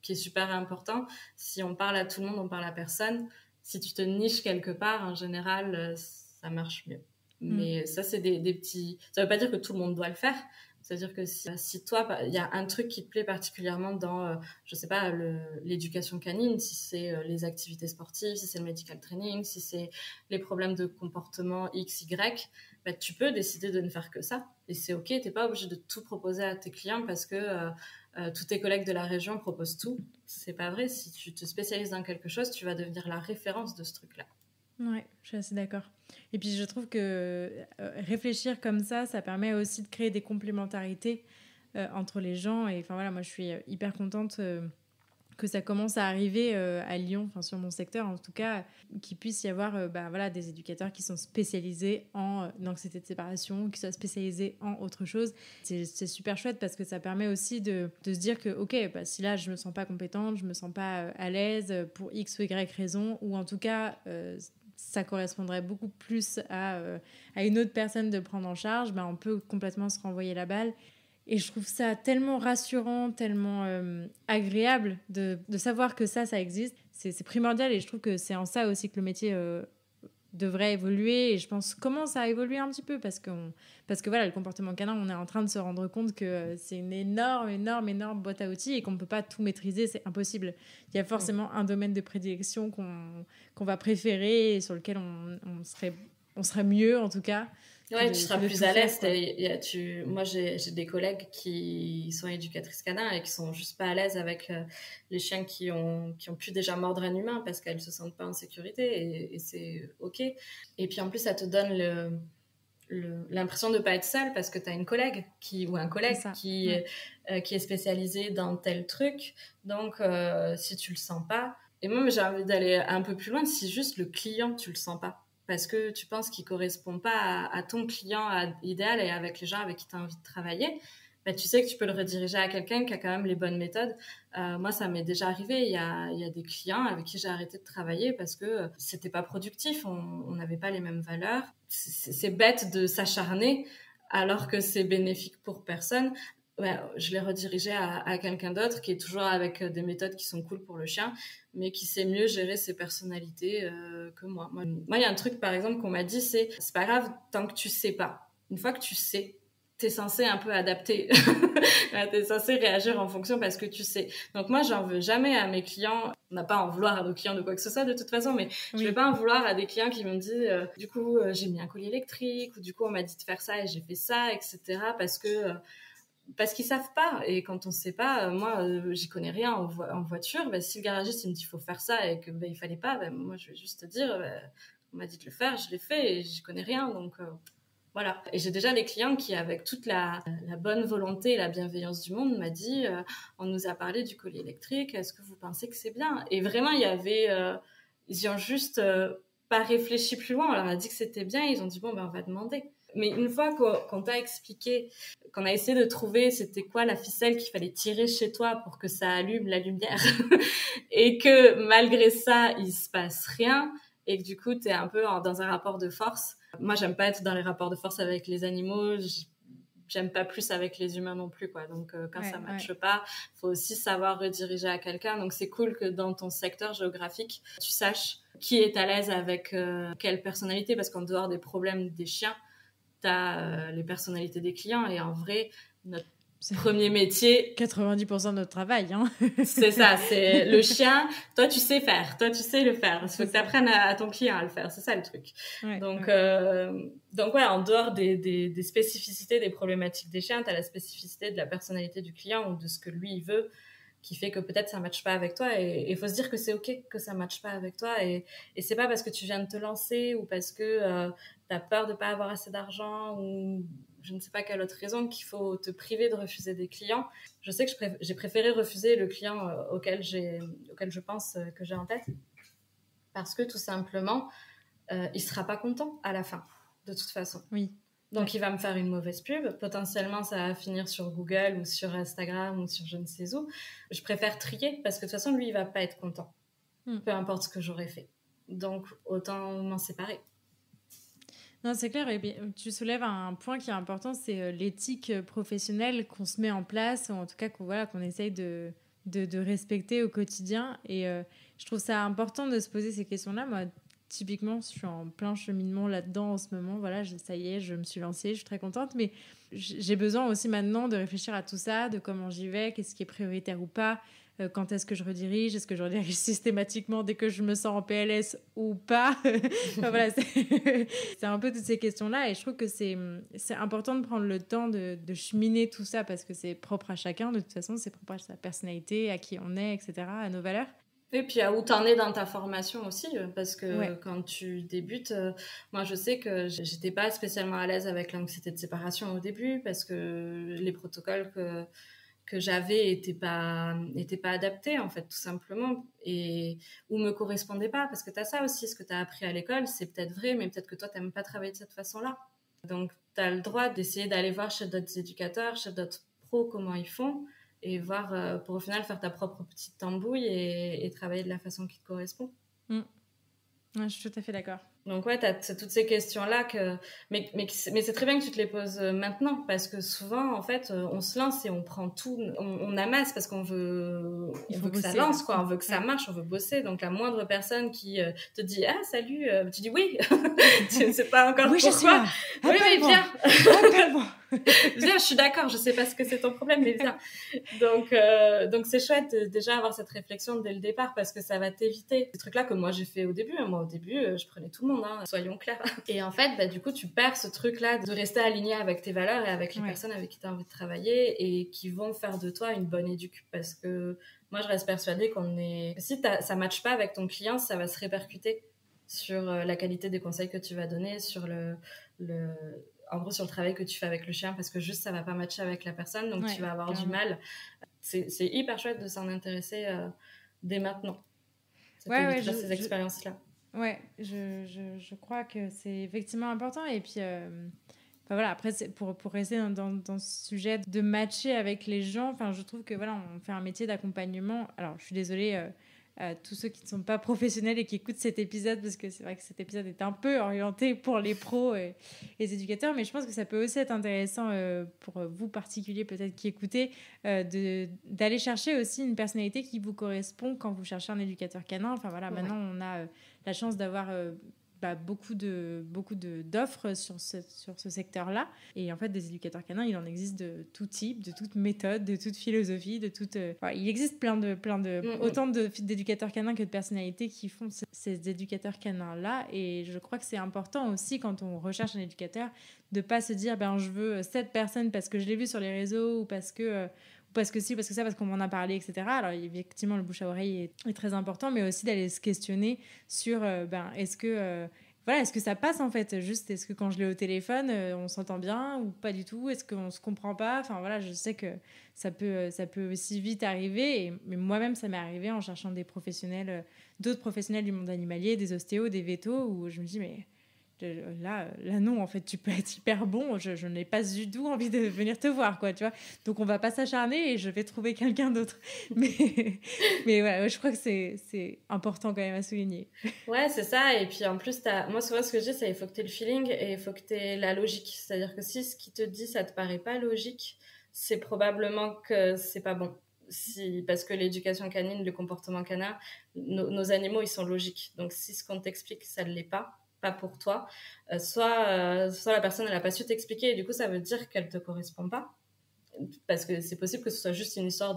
S2: qui est super important. Si on parle à tout le monde, on parle à personne. Si tu te niches quelque part, en général, ça marche mieux. Mais ça, c'est des petits... Ça veut pas dire que tout le monde doit le faire. C'est-à-dire que si toi, il y a un truc qui te plaît particulièrement dans, je sais pas, l'éducation canine, si c'est les activités sportives, si c'est le medical training, si c'est les problèmes de comportement X, Y, bah, tu peux décider de ne faire que ça. Et c'est OK, t'es pas obligé de tout proposer à tes clients parce que tous tes collègues de la région proposent tout. C'est pas vrai. Si tu te spécialises dans quelque chose, tu vas devenir la référence de ce truc-là.
S1: Ouais, je suis assez d'accord. Et puis je trouve que réfléchir comme ça permet aussi de créer des complémentarités entre les gens. Et enfin voilà, moi je suis hyper contente que ça commence à arriver à Lyon, enfin sur mon secteur en tout cas, qu'il puisse y avoir voilà, des éducateurs qui sont spécialisés en anxiété de séparation, qui soient spécialisés en autre chose. C'est super chouette parce que ça permet aussi de se dire que ok, bah, si là je me sens pas compétente, je me sens pas à l'aise pour X ou Y raison, ou en tout cas ça correspondrait beaucoup plus à une autre personne de prendre en charge, bah, on peut complètement se renvoyer la balle. Et je trouve ça tellement rassurant, tellement agréable de savoir que ça existe. C'est primordial et je trouve que c'est en ça aussi que le métier devrait évoluer. Et je pense commence à évoluer un petit peu parce que voilà, le comportement canin, on est en train de se rendre compte que c'est une énorme boîte à outils et qu'on ne peut pas tout maîtriser, c'est impossible. Il y a forcément un domaine de prédilection qu'on va préférer et sur lequel on serait mieux en tout cas.
S2: Ouais, tu seras plus à l'aise. Moi, j'ai des collègues qui sont éducatrices canins et qui sont juste pas à l'aise avec les chiens qui ont pu déjà mordre un humain parce qu'elles se sentent pas en sécurité et c'est OK. Et puis en plus, ça te donne l'impression de pas être seule parce que tu as une collègue ou un collègue qui est spécialisé dans tel truc. Donc, si tu le sens pas, et moi, j'ai envie d'aller un peu plus loin, si juste le client, tu le sens pas. Parce que tu penses qu'il ne correspond pas à ton client idéal et avec les gens avec qui tu as envie de travailler, bah, tu sais que tu peux le rediriger à quelqu'un qui a quand même les bonnes méthodes. Moi, ça m'est déjà arrivé. Il y a des clients avec qui j'ai arrêté de travailler parce que c'était pas productif. On n'avait pas les mêmes valeurs. C'est bête de s'acharner alors que c'est bénéfique pour personne. Ouais, je l'ai redirigé à quelqu'un d'autre qui est toujours avec des méthodes qui sont cool pour le chien, mais qui sait mieux gérer ses personnalités que moi. Moi, il y a un truc, par exemple, qu'on m'a dit, c'est pas grave tant que tu sais pas. Une fois que tu sais, t'es censé un peu adapter. T'es censé réagir en fonction parce que tu sais. Donc moi, j'en veux jamais à mes clients. On n'a pas à en vouloir à nos clients de quoi que ce soit de toute façon, mais je vais pas en vouloir à des clients qui me disent du coup, j'ai mis un collier électrique ou du coup, on m'a dit de faire ça et j'ai fait ça, etc. Parce qu'ils savent pas. Et quand on sait pas, moi, j'y connais rien en voiture. Ben, si le garagiste il me dit il faut faire ça et que il fallait pas, ben, moi, je vais juste te dire, on m'a dit de le faire, je l'ai fait et j'y connais rien. Donc, voilà. Et j'ai déjà des clients qui, avec toute la bonne volonté et la bienveillance du monde, m'a dit on nous a parlé du collier électrique, est-ce que vous pensez que c'est bien? Et vraiment, ils ont juste pas réfléchi plus loin. On leur a dit que c'était bien. Ils ont dit bon, ben, on va demander. Mais une fois qu'on t'a expliqué, qu'on a essayé de trouver c'était quoi la ficelle qu'il fallait tirer chez toi pour que ça allume la lumière et que malgré ça, il se passe rien et que du coup, t'es un peu dans un rapport de force. Moi, j'aime pas être dans les rapports de force avec les animaux. J'aime pas plus avec les humains non plus, quoi. Donc, quand ça matche pas, faut aussi savoir rediriger à quelqu'un. Donc, c'est cool que dans ton secteur géographique, tu saches qui est à l'aise avec quelle personnalité, parce qu'en dehors des problèmes des chiens, t'as les personnalités des clients. Et en vrai, notre premier métier...
S1: 90% de notre travail, hein.
S2: C'est ça, c'est le chien. Toi, tu sais faire. Toi, tu sais le faire. Il faut que tu apprennes à ton client à le faire. C'est ça, le truc. Donc, ouais, en dehors des spécificités, des problématiques des chiens, t'as la spécificité de la personnalité du client ou de ce que lui, il veut, qui fait que peut-être ça ne matche pas avec toi. Et il faut se dire que c'est OK que ça ne matche pas avec toi. Et c'est pas parce que tu viens de te lancer ou parce que tu as peur de ne pas avoir assez d'argent ou je ne sais pas quelle autre raison qu'il faut te priver de refuser des clients. Je sais que j'ai préféré refuser le client auquel je pense que j'ai en tête, parce que tout simplement, il sera pas content à la fin, de toute façon.
S1: Oui.
S2: Donc, il va me faire une mauvaise pub. Potentiellement, ça va finir sur Google ou sur Instagram ou sur je ne sais où. Je préfère trier parce que de toute façon, lui, il va pas être content. Peu importe ce que j'aurais fait. Donc, autant m'en séparer.
S1: Non, c'est clair. Et bien, tu soulèves un point qui est important, c'est l'éthique professionnelle qu'on se met en place, ou en tout cas qu'on essaye de respecter au quotidien. Et je trouve ça important de se poser ces questions-là. Moi, typiquement, je suis en plein cheminement là-dedans en ce moment. Voilà, ça y est, je me suis lancée, je suis très contente. Mais j'ai besoin aussi maintenant de réfléchir à tout ça, de comment j'y vais, qu'est-ce qui est prioritaire ou pas. Quand est-ce que je redirige? Est-ce que je redirige systématiquement dès que je me sens en PLS ou pas? Enfin, voilà, c'est un peu toutes ces questions-là. Et je trouve que c'est important de prendre le temps de cheminer tout ça parce que c'est propre à chacun. De toute façon, c'est propre à sa personnalité, à qui on est, etc., à nos valeurs.
S2: Et puis à où t'en es dans ta formation aussi, parce que quand tu débutes, moi je sais que j'étais pas spécialement à l'aise avec l'anxiété de séparation au début parce que les protocoles que j'avais étaient pas adaptés en fait tout simplement ou me correspondaient pas, parce que t'as ça aussi, ce que t'as appris à l'école c'est peut-être vrai, mais peut-être que toi t'aimes pas travailler de cette façon-là. Donc t'as le droit d'essayer d'aller voir chez d'autres éducateurs, chez d'autres pros comment ils font, et voir pour au final faire ta propre petite tambouille et travailler de la façon qui te correspond.
S1: Ouais, je suis tout à fait d'accord.
S2: Donc ouais, t'as toutes ces questions-là mais c'est très bien que tu te les poses maintenant, parce que souvent en fait on se lance et on prend tout, on amasse parce qu'on veut, que ça lance quoi, on veut que ça marche, on veut bosser. Donc la moindre personne qui te dit ah salut, tu dis oui, tu ne sais pas encore
S1: oui,
S2: pourquoi. Oui viens. Viens, je suis d'accord, je sais pas ce que c'est ton problème, mais viens. Donc c'est chouette de déjà avoir cette réflexion dès le départ, parce que ça va t'éviter ces trucs-là que moi j'ai fait au début. Moi au début, je prenais tout le monde, soyons clairs. Et en fait, du coup, tu perds ce truc-là de rester aligné avec tes valeurs et avec les personnes avec qui tu as envie de travailler et qui vont faire de toi une bonne éduque. Parce que moi, je reste persuadée si ça matche pas avec ton client, ça va se répercuter sur la qualité des conseils que tu vas donner, sur en gros sur le travail que tu fais avec le chien, parce que juste ça va pas matcher avec la personne, donc tu vas avoir du mal. C'est hyper chouette de s'en intéresser dès maintenant. Ça t'évitera ces expériences-là.
S1: Ouais, je crois que c'est effectivement important. Et puis, voilà, après, pour rester dans ce sujet de matcher avec les gens, je trouve que voilà, on fait un métier d'accompagnement. Alors, je suis désolée à tous ceux qui ne sont pas professionnels et qui écoutent cet épisode, parce que c'est vrai que cet épisode est un peu orienté pour les pros et les éducateurs, mais je pense que ça peut aussi être intéressant pour vous particuliers peut-être qui écoutez, d'aller chercher aussi une personnalité qui vous correspond quand vous cherchez un éducateur canin. Enfin voilà, maintenant on a la chance d'avoir beaucoup d'offres sur ce secteur-là. Et en fait, des éducateurs canins, il en existe de tout type, de toute méthode, de toute philosophie, de toute... il existe autant d'éducateurs canins que de personnalités qui font ces éducateurs canins-là. Et je crois que c'est important aussi, quand on recherche un éducateur, de ne pas se dire je veux cette personne parce que je l'ai vu sur les réseaux ou parce que ci, parce que ça, parce qu'on m'en a parlé, etc. Alors, effectivement, le bouche à oreille est très important, mais aussi d'aller se questionner sur est-ce que ça passe, en fait. Juste, est-ce que quand je l'ai au téléphone, on s'entend bien ou pas du tout? Est-ce qu'on se comprend pas? Enfin, voilà, je sais que ça peut aussi vite arriver. Mais moi-même, ça m'est arrivé en cherchant d'autres professionnels du monde animalier, des ostéos, des vétos, où je me dis, mais... Là non, en fait, tu peux être hyper bon, je n'ai pas du tout envie de venir te voir, quoi, tu vois. Donc, on va pas s'acharner et je vais trouver quelqu'un d'autre. Mais ouais, je crois que c'est important quand même à souligner.
S2: Ouais, c'est ça. Et puis, en plus, moi, souvent, ce que je dis, c'est qu'il faut que tu aies le feeling et il faut que tu aies la logique. C'est-à-dire que si ce qu'il te dit, ça te paraît pas logique, c'est probablement que c'est pas bon. Parce que l'éducation canine, le comportement canin, nos animaux, ils sont logiques. Donc, si ce qu'on t'explique, ça ne l'est pas pour toi, soit la personne elle a pas su t'expliquer et du coup ça veut dire qu'elle te correspond pas, parce que c'est possible que ce soit juste une histoire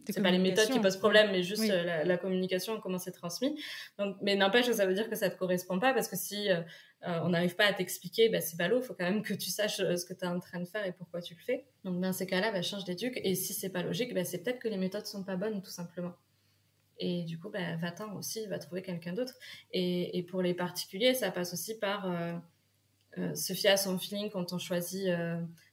S2: c'est pas les méthodes qui posent problème, mais juste la communication, comment c'est transmis. Donc, mais n'empêche que ça veut dire que ça te correspond pas, parce que si on n'arrive pas à t'expliquer, c'est ballot, il faut quand même que tu saches ce que tu es en train de faire et pourquoi tu le fais. Donc dans ces cas-là, change d'éduc, et si c'est pas logique, c'est peut-être que les méthodes sont pas bonnes, tout simplement. Et du coup, va-t'en aussi, va trouver quelqu'un d'autre. Et pour les particuliers, ça passe aussi par se fier à son feeling quand on choisit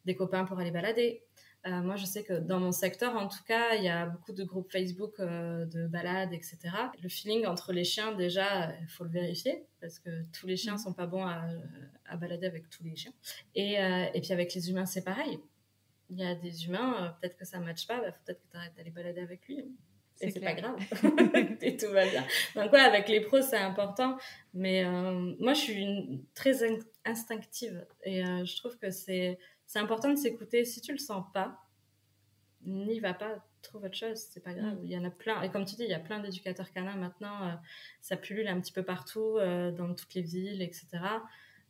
S2: des copains pour aller balader. Moi, je sais que dans mon secteur, en tout cas, il y a beaucoup de groupes Facebook de balades, etc. Le feeling entre les chiens, déjà, il faut le vérifier, parce que tous les chiens ne sont pas bons à balader avec tous les chiens. Et puis avec les humains, c'est pareil. Il y a des humains, peut-être que ça ne matche pas, faut peut-être que tu arrêtes d'aller balader avec lui. Et c'est pas grave. Et tout va bien. Donc ouais, avec les pros, c'est important. Mais moi, je suis très instinctive. Et je trouve que c'est important de s'écouter. Si tu le sens pas, n'y va pas, trouve autre chose, c'est pas grave. Il y en a plein. Et comme tu dis, il y a plein d'éducateurs canins maintenant. Ça pullule un petit peu partout, dans toutes les villes, etc.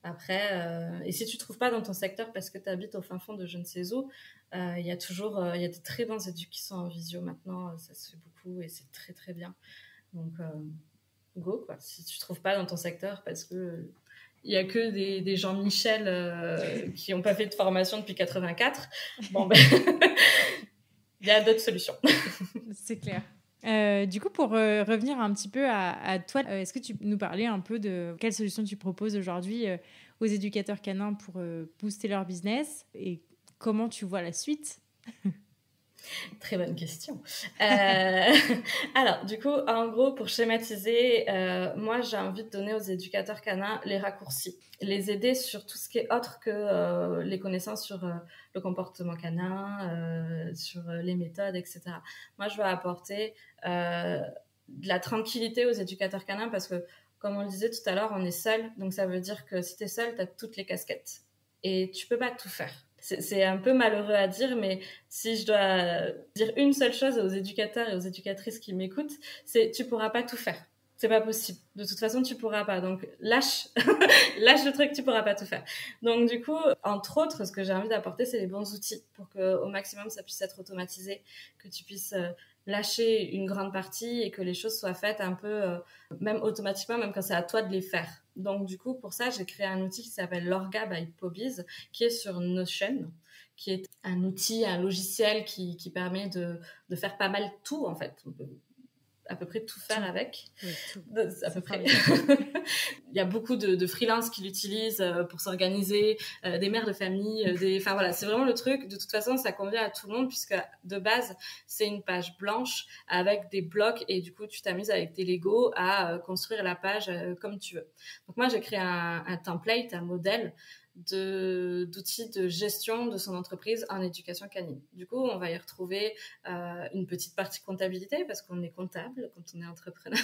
S2: Après, et si tu trouves pas dans ton secteur parce que tu habites au fin fond de je ne sais où, il y a toujours il y a de très bons éducs qui sont en visio maintenant, ça se fait beaucoup et c'est très très bien. Donc go quoi. Si tu trouves pas dans ton secteur parce que il y a que des gens Michel qui n'ont pas fait de formation depuis 84, bon ben il y a d'autres solutions.
S1: C'est clair. Du coup, pour revenir un petit peu à toi, est-ce que tu peux nous parler un peu de quelles solutions tu proposes aujourd'hui aux éducateurs canins pour booster leur business et comment tu vois la suite?
S2: Très bonne question. Alors, du coup, en gros, pour schématiser, moi, j'ai envie de donner aux éducateurs canins les raccourcis, les aider sur tout ce qui est autre que les connaissances sur le comportement canin, sur les méthodes, etc. Moi, je veux apporter de la tranquillité aux éducateurs canins parce que, comme on le disait tout à l'heure, on est seul. Donc, ça veut dire que si tu es seul, tu as toutes les casquettes. Et tu peux pas tout faire. C'est un peu malheureux à dire, mais si je dois dire une seule chose aux éducateurs et aux éducatrices qui m'écoutent, c'est tu pourras pas tout faire. C'est pas possible. De toute façon, tu pourras pas. Donc, lâche le truc, tu pourras pas tout faire. Donc, du coup, entre autres, ce que j'ai envie d'apporter, c'est les bons outils pour qu'au maximum, ça puisse être automatisé, que tu puisses lâcher une grande partie et que les choses soient faites un peu, même automatiquement, même quand c'est à toi de les faire. Donc, du coup, pour ça, j'ai créé un outil qui s'appelle l'Orga by Pobiz, qui est sur Notion, qui est un outil, un logiciel qui permet de faire pas mal tout, en fait. On peut à peu près tout faire avec.
S1: Oui, tout.
S2: À peu près. Il y a beaucoup de freelances qui l'utilisent pour s'organiser, des mères de famille, enfin voilà, c'est vraiment le truc. De toute façon, ça convient à tout le monde puisque de base, c'est une page blanche avec des blocs et du coup, tu t'amuses avec tes Lego à construire la page comme tu veux. Donc moi, j'ai créé un template, un modèle d'outils de gestion de son entreprise en éducation canine. Du coup, on va y retrouver une petite partie comptabilité parce qu'on est comptable quand on est entrepreneur.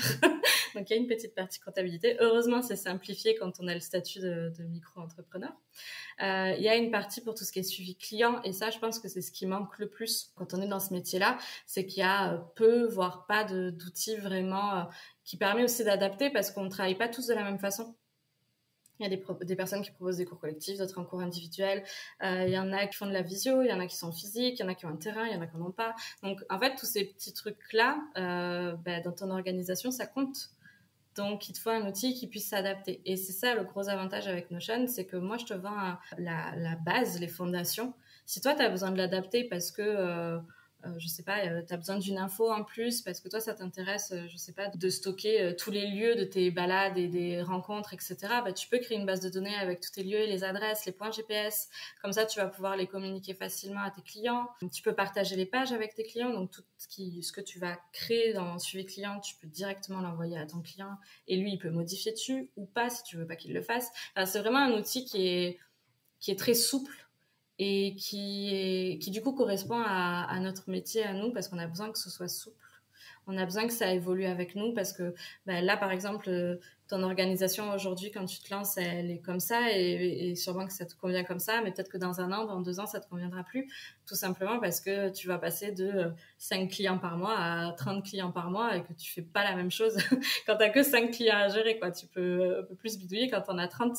S2: Donc, il y a une petite partie comptabilité. Heureusement, c'est simplifié quand on a le statut de micro-entrepreneur. Il y a une partie pour tout ce qui est suivi client et ça, je pense que c'est ce qui manque le plus quand on est dans ce métier-là, c'est qu'il y a peu, voire pas d'outils vraiment qui permet aussi d'adapter parce qu'on ne travaille pas tous de la même façon. Il y a des personnes qui proposent des cours collectifs, d'autres en cours individuels. Il y en a qui font de la visio, il y en a qui sont physiques, il y en a qui ont un terrain, il y en a qui n'en ont pas. Donc, en fait, tous ces petits trucs-là, dans ton organisation, ça compte. Donc, il te faut un outil qui puisse s'adapter. Et c'est ça le gros avantage avec Notion, c'est que moi, je te vends la base, les fondations. Si toi, tu as besoin de l'adapter parce que... je sais pas, tu as besoin d'une info en plus parce que toi, ça t'intéresse, je sais pas, de stocker tous les lieux de tes balades et des rencontres, etc. Tu peux créer une base de données avec tous tes lieux, les adresses, les points GPS. Comme ça, tu vas pouvoir les communiquer facilement à tes clients. Tu peux partager les pages avec tes clients. Donc, tout ce que tu vas créer dans suivi client, tu peux directement l'envoyer à ton client et lui, il peut modifier dessus ou pas si tu veux pas qu'il le fasse. Alors, c'est vraiment un outil qui est très souple et qui du coup correspond à notre métier, à nous, parce qu'on a besoin que ce soit souple. On a besoin que ça évolue avec nous parce que là, par exemple, ton organisation aujourd'hui, quand tu te lances, elle est comme ça et sûrement que ça te convient comme ça, mais peut-être que dans 1 an, dans 2 ans, ça te conviendra plus. Tout simplement parce que tu vas passer de 5 clients par mois à 30 clients par mois et que tu fais pas la même chose quand tu n'as que 5 clients à gérer, quoi. Tu peux un peu plus bidouiller. Quand on a 30,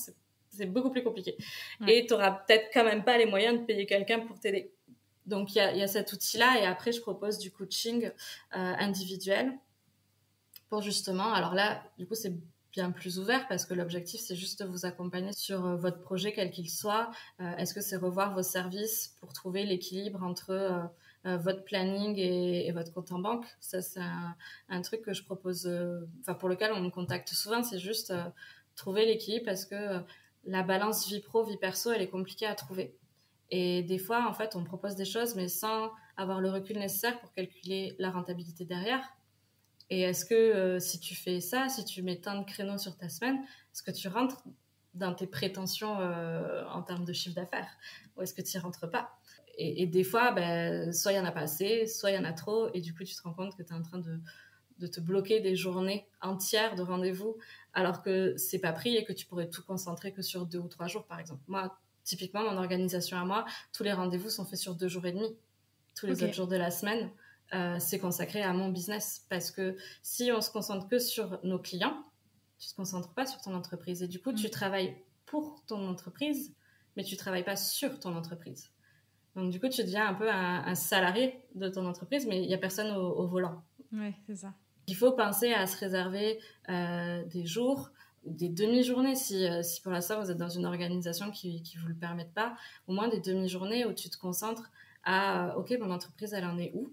S2: c'est beaucoup plus compliqué. Ouais. Et tu n'auras peut-être quand même pas les moyens de payer quelqu'un pour t'aider. Donc, il y a cet outil-là. Et après, je propose du coaching individuel pour justement... Alors là, du coup, c'est bien plus ouvert parce que l'objectif, c'est juste de vous accompagner sur votre projet, quel qu'il soit. Est-ce que c'est revoir vos services pour trouver l'équilibre entre... votre planning et votre compte en banque? Ça, c'est un truc que je propose... pour lequel on me contacte souvent. C'est juste... trouver l'équilibre parce que la balance vie pro, vie perso, elle est compliquée à trouver. Et des fois, en fait, on propose des choses, mais sans avoir le recul nécessaire pour calculer la rentabilité derrière. Et est-ce que si tu fais ça, si tu mets tant de créneaux sur ta semaine, est-ce que tu rentres dans tes prétentions en termes de chiffre d'affaires, ou est-ce que tu n'y rentres pas? Et des fois, soit il n'y en a pas assez, soit il y en a trop, et du coup, tu te rends compte que tu es en train de te bloquer des journées entières de rendez-vous, alors que c'est pas pris et que tu pourrais tout concentrer que sur 2 ou 3 jours, par exemple. Moi, typiquement, mon organisation à moi, tous les rendez-vous sont faits sur 2 jours et demi. Tous les autres jours de la semaine, c'est consacré à mon business. Parce que si on se concentre que sur nos clients, tu te concentres pas sur ton entreprise. Et du coup, tu travailles pour ton entreprise, mais tu travailles pas sur ton entreprise. Donc, du coup, tu deviens un peu un salarié de ton entreprise, mais il y a personne au volant.
S1: Ouais, c'est ça.
S2: Il faut penser à se réserver des jours, des demi-journées, si pour l'instant vous êtes dans une organisation qui vous le permette pas, au moins des demi-journées où tu te concentres à ok, mon entreprise elle en est où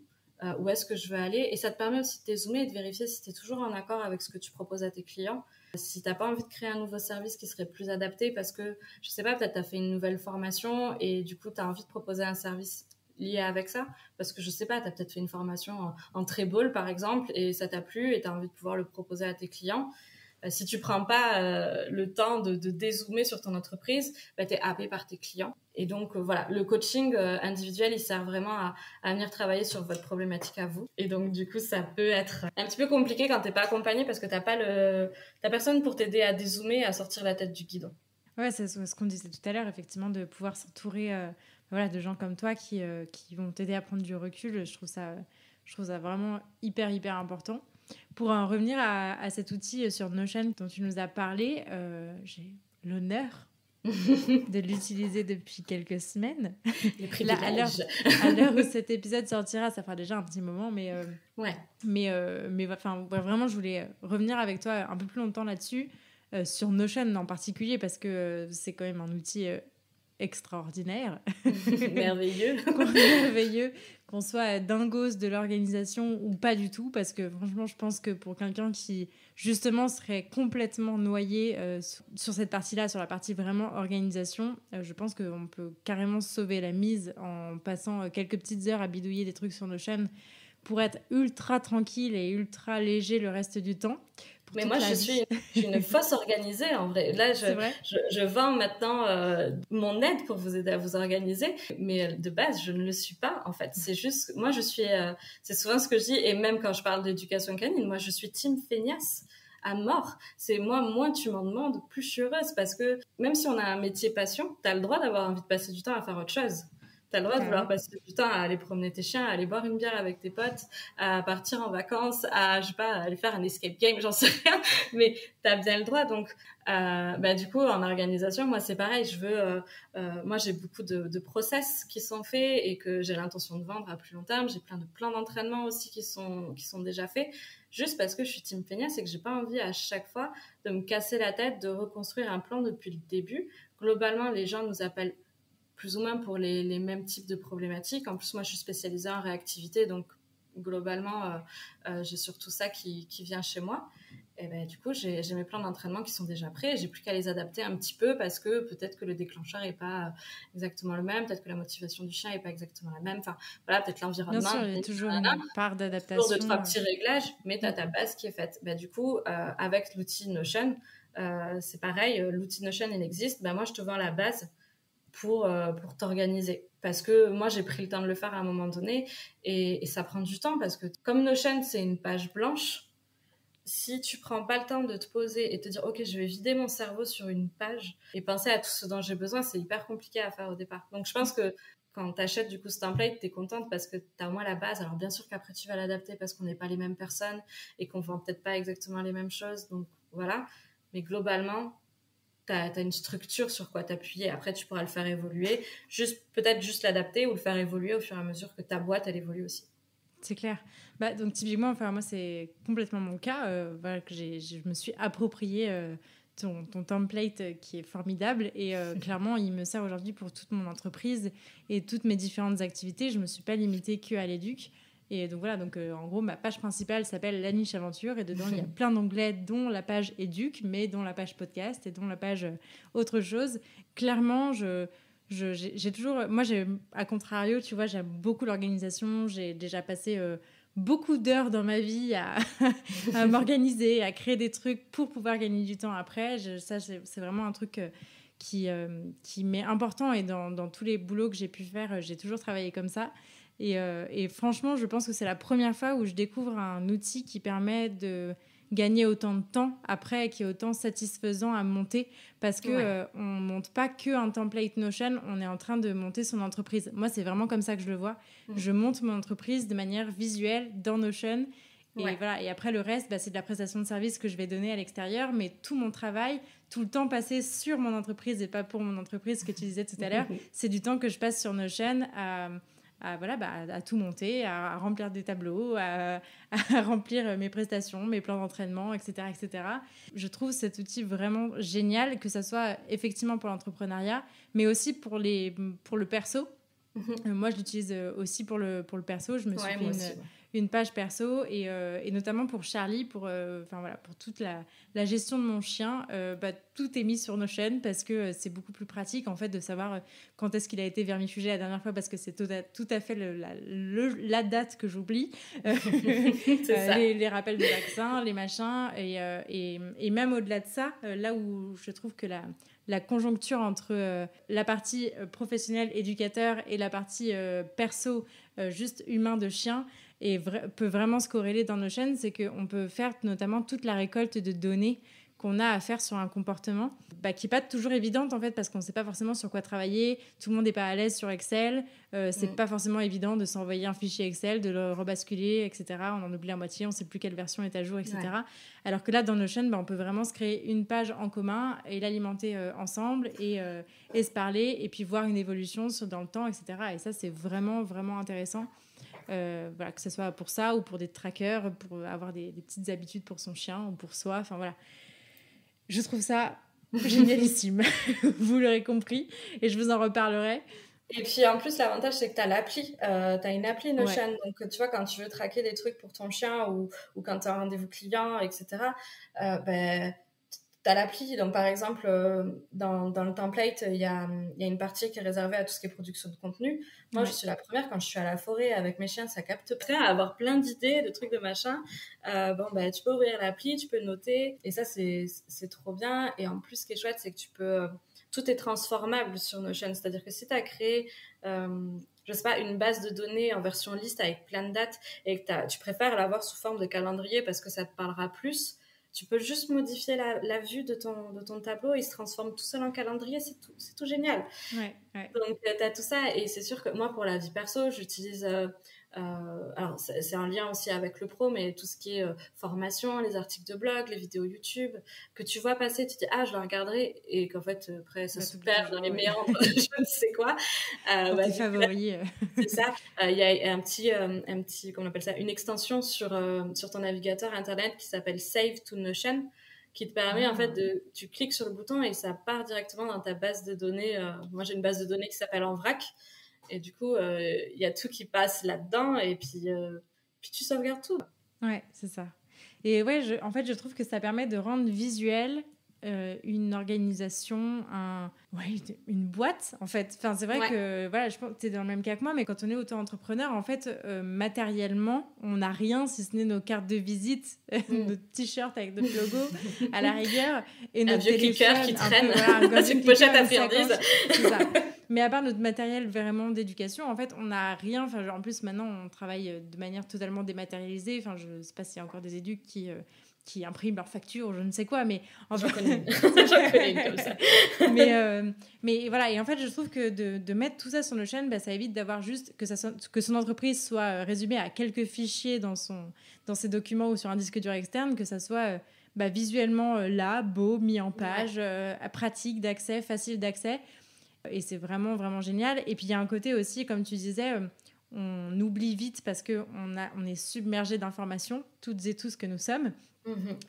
S2: est-ce que je veux aller, et ça te permet aussi de dézoomer et de vérifier si tu es toujours en accord avec ce que tu proposes à tes clients. Si t'as pas envie de créer un nouveau service qui serait plus adapté parce que, je sais pas, peut-être t'as fait une nouvelle formation et du coup t'as envie de proposer un service lié avec ça, parce que je sais pas, t'as peut-être fait une formation en Treble par exemple et ça t'a plu et t'as envie de pouvoir le proposer à tes clients. Si tu prends pas le temps de dézoomer sur ton entreprise, t'es happé par tes clients. Et donc voilà, le coaching individuel, il sert vraiment à venir travailler sur votre problématique à vous. Et donc du coup, ça peut être un petit peu compliqué quand t'es pas accompagné parce que t'as personne pour t'aider à dézoomer, à sortir la tête du guidon.
S1: Ouais, c'est ce qu'on disait tout à l'heure, effectivement, de pouvoir s'entourer de gens comme toi qui vont t'aider à prendre du recul. Je trouve ça vraiment hyper important. Pour en revenir à cet outil sur Notion dont tu nous as parlé, j'ai l'honneur de l'utiliser depuis quelques semaines.
S2: Là,
S1: à l'heure où cet épisode sortira, ça fera déjà un petit moment, mais vraiment, je voulais revenir avec toi un peu plus longtemps là-dessus, sur Notion en particulier, parce que c'est quand même un outil extraordinaire. Merveilleux, qu'on soit dingos de l'organisation ou pas du tout, parce que franchement, je pense que pour quelqu'un qui, justement, serait complètement noyé sur cette partie-là, sur la partie vraiment organisation, je pense qu'on peut carrément sauver la mise en passant quelques petites heures à bidouiller des trucs sur Notion pour être ultra tranquille et ultra léger le reste du temps.
S2: Mais moi, je suis une fausse organisée, en vrai. Là, je vends maintenant mon aide pour vous aider à vous organiser. Mais de base, je ne le suis pas, en fait. C'est juste, moi, c'est souvent ce que je dis, et même quand je parle d'éducation canine, moi, je suis team feignasse à mort. C'est moi, moins tu m'en demandes, plus je suis heureuse. Parce que même si on a un métier passion, t'as le droit d'avoir envie de passer du temps à faire autre chose. T'as le droit de vouloir passer du temps à aller promener tes chiens, à aller boire une bière avec tes potes, à partir en vacances, à, je sais pas, aller faire un escape game, j'en sais rien, mais t'as bien le droit. Donc, du coup, en organisation, moi, c'est pareil. Moi, j'ai beaucoup de process qui sont faits et que j'ai l'intention de vendre à plus long terme. J'ai plein de plans d'entraînement aussi qui sont déjà faits. Juste parce que je suis team feignasse et que j'ai pas envie à chaque fois de me casser la tête, de reconstruire un plan depuis le début. Globalement, les gens nous appellent plus ou moins pour les mêmes types de problématiques. En plus, moi, je suis spécialisée en réactivité, donc globalement, j'ai surtout ça qui vient chez moi. Et du coup, j'ai mes plans d'entraînement qui sont déjà prêts. J'ai plus qu'à les adapter un petit peu parce que peut-être que le déclencheur est pas exactement le même, peut-être que la motivation du chien est pas exactement la même. Enfin, voilà, peut-être l'environnement.
S1: Bien sûr, il y a toujours une part d'adaptation.
S2: Toujours 2-3 petits réglages, mais tu as ta base qui est faite. Du coup, avec l'outil Notion, c'est pareil. L'outil Notion, il existe. Moi, je te vends la base pour t'organiser. Parce que moi, j'ai pris le temps de le faire à un moment donné et ça prend du temps parce que comme Notion, c'est une page blanche, si tu prends pas le temps de te poser et te dire « Ok, je vais vider mon cerveau sur une page et penser à tout ce dont j'ai besoin », c'est hyper compliqué à faire au départ. Donc, je pense que quand tu achètes du coup ce template, tu es contente parce que tu as au moins la base. Alors, bien sûr qu'après, tu vas l'adapter parce qu'on n'est pas les mêmes personnes et qu'on vend peut-être pas exactement les mêmes choses. Donc, voilà. Mais globalement, t'as une structure sur quoi t'appuyer. Après, tu pourras le faire évoluer. Peut-être juste l'adapter ou le faire évoluer au fur et à mesure que ta boîte, elle évolue aussi.
S1: C'est clair. Donc, typiquement, moi, c'est complètement mon cas. Que je me suis approprié ton template qui est formidable. Et clairement, il me sert aujourd'hui pour toute mon entreprise et toutes mes différentes activités. Je ne me suis pas limitée qu'à l'éduc. Et donc voilà, donc en gros, ma page principale s'appelle La Niche Aventure et dedans, il y a plein d'onglets, dont la page éduc, mais dont la page podcast et dont la page autre chose. Clairement, j'ai toujours... Moi, à contrario, tu vois, j'aime beaucoup l'organisation. J'ai déjà passé beaucoup d'heures dans ma vie à m'organiser, à créer des trucs pour pouvoir gagner du temps après. Ça, c'est vraiment un truc qui m'est important. Et dans tous les boulots que j'ai pu faire, j'ai toujours travaillé comme ça. Et franchement, je pense que c'est la première fois où je découvre un outil qui permet de gagner autant de temps après, qui est autant satisfaisant à monter, parce que on monte pas que un template Notion, on est en train de monter son entreprise. Moi, c'est vraiment comme ça que je le vois. Je monte mon entreprise de manière visuelle dans Notion. Et voilà. Et après, le reste, c'est de la prestation de service que je vais donner à l'extérieur, mais tout mon travail, tout le temps passé sur mon entreprise et pas pour mon entreprise, ce que tu disais tout à l'heure, c'est du temps que je passe sur Notion à tout monter, à remplir des tableaux, à remplir mes prestations, mes plans d'entraînement, etc., etc. Je trouve cet outil vraiment génial, que ça soit effectivement pour l'entrepreneuriat, mais aussi pour le perso. Moi, je l'utilise aussi pour le perso. Je me suis fait une page perso et notamment pour Charlie, pour toute la gestion de mon chien. Tout est mis sur Notion parce que c'est beaucoup plus pratique en fait de savoir quand est-ce qu'il a été vermifugé la dernière fois, parce que c'est tout à fait la date que j'oublie. Les rappels de vaccins, les machins et même au-delà de ça, là où je trouve que la conjoncture entre la partie professionnelle éducateur et la partie perso juste humain de chien peut vraiment se corréler dans Notion, c'est qu'on peut faire notamment toute la récolte de données qu'on a à faire sur un comportement, qui n'est pas toujours évidente en fait, parce qu'on ne sait pas forcément sur quoi travailler, tout le monde n'est pas à l'aise sur Excel, c'est pas forcément évident de s'envoyer un fichier Excel, de le rebasculer, etc. On en oublie la moitié, on ne sait plus quelle version est à jour, etc. Alors que là, dans Notion, on peut vraiment se créer une page en commun et l'alimenter ensemble et se parler et puis voir une évolution dans le temps, etc. Et ça, c'est vraiment, vraiment intéressant. Que ce soit pour ça ou pour des trackers, pour avoir des petites habitudes pour son chien ou pour soi. Enfin, voilà. Je trouve ça génialissime. Vous l'aurez compris et je vous en reparlerai.
S2: Et puis en plus, l'avantage, c'est que tu as l'appli. Tu as une appli Notion. Donc, tu vois, quand tu veux traquer des trucs pour ton chien ou quand tu as un rendez-vous client, etc., tu as l'appli. Donc, par exemple, dans le template, il y a une partie qui est réservée à tout ce qui est production de contenu. Moi, je suis la première, quand je suis à la forêt avec mes chiens, ça capte prêt à avoir plein d'idées, de trucs, de machin. Tu peux ouvrir l'appli, tu peux noter. Et ça, c'est trop bien. Et en plus, ce qui est chouette, c'est que tu peux... tout est transformable sur Notion. C'est-à-dire que si tu as créé... je sais pas, une base de données en version liste avec plein de dates et que tu préfères l'avoir sous forme de calendrier parce que ça te parlera plus, tu peux juste modifier la vue de ton tableau, il se transforme tout seul en calendrier, c'est tout génial. Donc, tu as tout ça, et c'est sûr que moi, pour la vie perso, j'utilise... alors, c'est un lien aussi avec le pro, mais tout ce qui est formation, les articles de blog, les vidéos YouTube, que tu vois passer, tu te dis, je le regarderai, et qu'en fait, après, ça se perd dans les méandres, je ne sais quoi.
S1: Tes favoris.
S2: C'est ça. Il y a un petit, comment on appelle ça, une extension sur ton navigateur Internet qui s'appelle Save to Notion, qui te permet, en fait, tu cliques sur le bouton et ça part directement dans ta base de données. Moi, j'ai une base de données qui s'appelle En Vrac. Et du coup, il y a tout qui passe là-dedans et puis tu sauvegardes tout.
S1: Ouais, c'est ça. Et ouais, en fait, je trouve que ça permet de rendre visuel une organisation, une boîte, en fait. Enfin, c'est vrai que, voilà, je pense que tu es dans le même cas que moi, mais quand on est auto-entrepreneur, en fait, matériellement, on n'a rien, si ce n'est nos cartes de visite, nos t-shirts avec notre logo, à la rigueur, et notre
S2: vieux clicker qui traîne, une pochette à friandises.
S1: C'est ça. Mais à part notre matériel vraiment d'éducation, en fait, on n'a rien. Enfin, en plus, maintenant, on travaille de manière totalement dématérialisée. Enfin, je ne sais pas s'il y a encore des éducs qui impriment leurs factures, je ne sais quoi, mais...
S2: J'en connais une comme ça.
S1: mais voilà, et en fait, je trouve que de mettre tout ça sur nos chaînes, ça évite d'avoir juste que son entreprise soit résumée à quelques fichiers dans ses documents ou sur un disque dur externe, que ça soit visuellement là, beau, mis en page, pratique d'accès, facile d'accès. Et c'est vraiment, vraiment génial. Et puis, il y a un côté aussi, comme tu disais, on oublie vite parce qu'on est submergé d'informations, toutes et tous que nous sommes.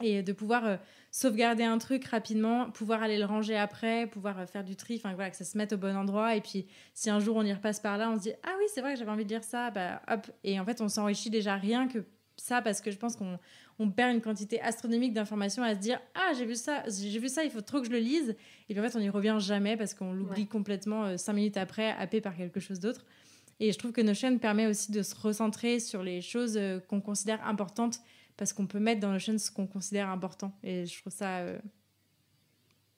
S1: Et de pouvoir sauvegarder un truc rapidement, pouvoir aller le ranger après, pouvoir faire du tri, enfin voilà, que ça se mette au bon endroit. Et puis si un jour on y repasse par là, on se dit ah oui c'est vrai que j'avais envie de lire ça, bah hop. Et en fait on s'enrichit déjà rien que ça, parce que je pense qu'on perd une quantité astronomique d'informations à se dire ah j'ai vu ça, il faut trop que je le lise. Et puis en fait on n'y revient jamais parce qu'on l'oublie complètement 5 minutes après, happé par quelque chose d'autre. Et je trouve que Notion permet aussi de se recentrer sur les choses qu'on considère importantes, parce qu'on peut mettre dans Notion ce qu'on considère important. Et je trouve ça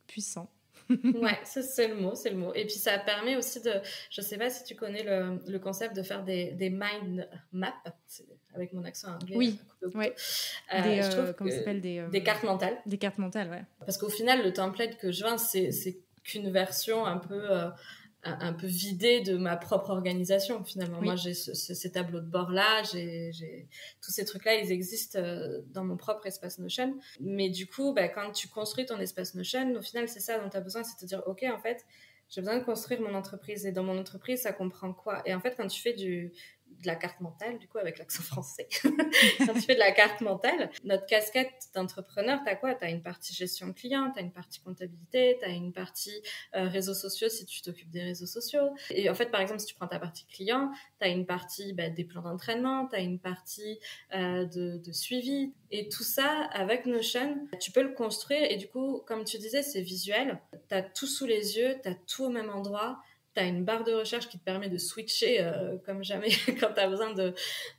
S1: puissant.
S2: Ouais, c'est le mot, c'est le mot. Et puis ça permet aussi de, je sais pas si tu connais le concept de faire des mind maps, avec mon accent anglais.
S1: Oui, ouais.
S2: Je trouve
S1: comment ça s'appelle,
S2: des cartes mentales.
S1: Des cartes mentales, ouais.
S2: Parce qu'au final, le template que je vends, c'est qu'une version un peu vidée de ma propre organisation, finalement. Oui. Moi, j'ai ces tableaux de bord-là, j'ai tous ces trucs-là, ils existent dans mon propre espace Notion. Mais du coup, bah, quand tu construis ton espace Notion, au final, c'est ça dont tu as besoin, c'est de te dire, OK, en fait, j'ai besoin de construire mon entreprise. Et dans mon entreprise, ça comprend quoi? Et en fait, quand tu fais de la carte mentale, du coup, avec l'accent français, quand tu fais de la carte mentale, notre casquette d'entrepreneur, t'as quoi? T'as une partie gestion client, t'as une partie comptabilité, t'as une partie réseaux sociaux si tu t'occupes des réseaux sociaux. Et en fait, par exemple, si tu prends ta partie client, t'as une partie des plans d'entraînement, t'as une partie de suivi. Et tout ça, avec Notion, tu peux le construire. Et du coup, comme tu disais, c'est visuel. T'as tout sous les yeux, t'as tout au même endroit. T'as une barre de recherche qui te permet de switcher comme jamais quand t'as besoin de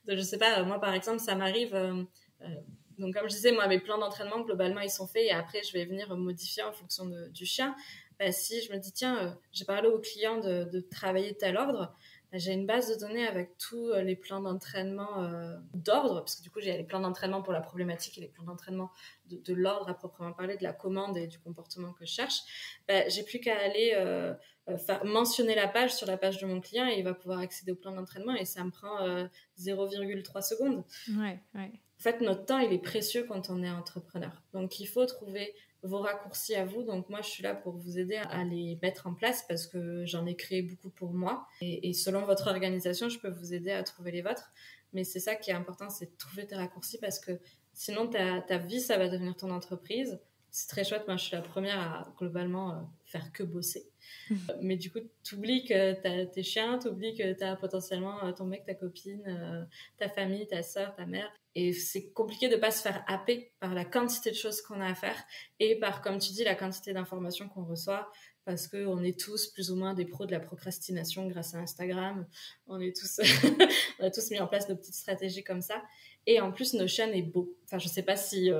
S2: je sais pas, moi par exemple, ça m'arrive, donc comme je disais, moi mes plans d'entraînement globalement ils sont faits et après je vais venir modifier en fonction du chien. Bah, si je me dis tiens, j'ai parlé au client de travailler tel ordre, bah, j'ai une base de données avec tous les plans d'entraînement d'ordre, parce que du coup j'ai les plans d'entraînement pour la problématique et les plans d'entraînement de l'ordre à proprement parler, de la commande et du comportement que je cherche. Bah, j'ai plus qu'à aller mentionner la page sur la page de mon client et il va pouvoir accéder au plan d'entraînement et ça me prend 0,3 secondes.
S1: Ouais.
S2: En fait, notre temps, il est précieux quand on est entrepreneur. Donc, il faut trouver vos raccourcis à vous. Donc, moi, je suis là pour vous aider à les mettre en place parce que j'en ai créé beaucoup pour moi. Et selon votre organisation, je peux vous aider à trouver les vôtres. Mais c'est ça qui est important, c'est de trouver tes raccourcis parce que sinon, ta vie, ça va devenir ton entreprise. C'est très chouette. Moi, je suis la première à globalement faire que bosser. Mais du coup, t'oublies que t'as tes chiens, t'oublies que t'as potentiellement ton mec, ta copine, ta famille, ta sœur, ta mère. Et c'est compliqué de pas se faire happer par la quantité de choses qu'on a à faire et par, comme tu dis, la quantité d'informations qu'on reçoit parce que on est tous plus ou moins des pros de la procrastination grâce à Instagram. On est tous, on a tous mis en place nos petites stratégies comme ça. Et en plus, Notion est beau. Enfin, je sais pas si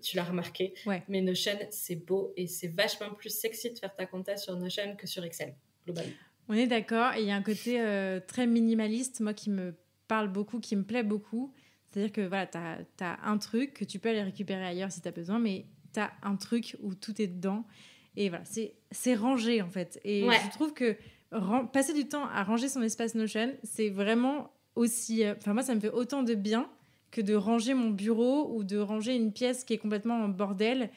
S2: tu l'as remarqué, mais Notion, c'est beau et c'est vachement plus sexy de faire ta compta sur Notion que sur Excel, globalement.
S1: On est d'accord. Et il y a un côté très minimaliste, moi, qui me parle beaucoup, qui me plaît beaucoup. C'est-à-dire que voilà, t'as un truc que tu peux aller récupérer ailleurs si t'as besoin, mais t'as un truc où tout est dedans. Et voilà, c'est rangé, en fait. Et je trouve que passer du temps à ranger son espace Notion, c'est vraiment aussi... Enfin, moi, ça me fait autant de bien que de ranger mon bureau ou de ranger une pièce qui est complètement en bordel.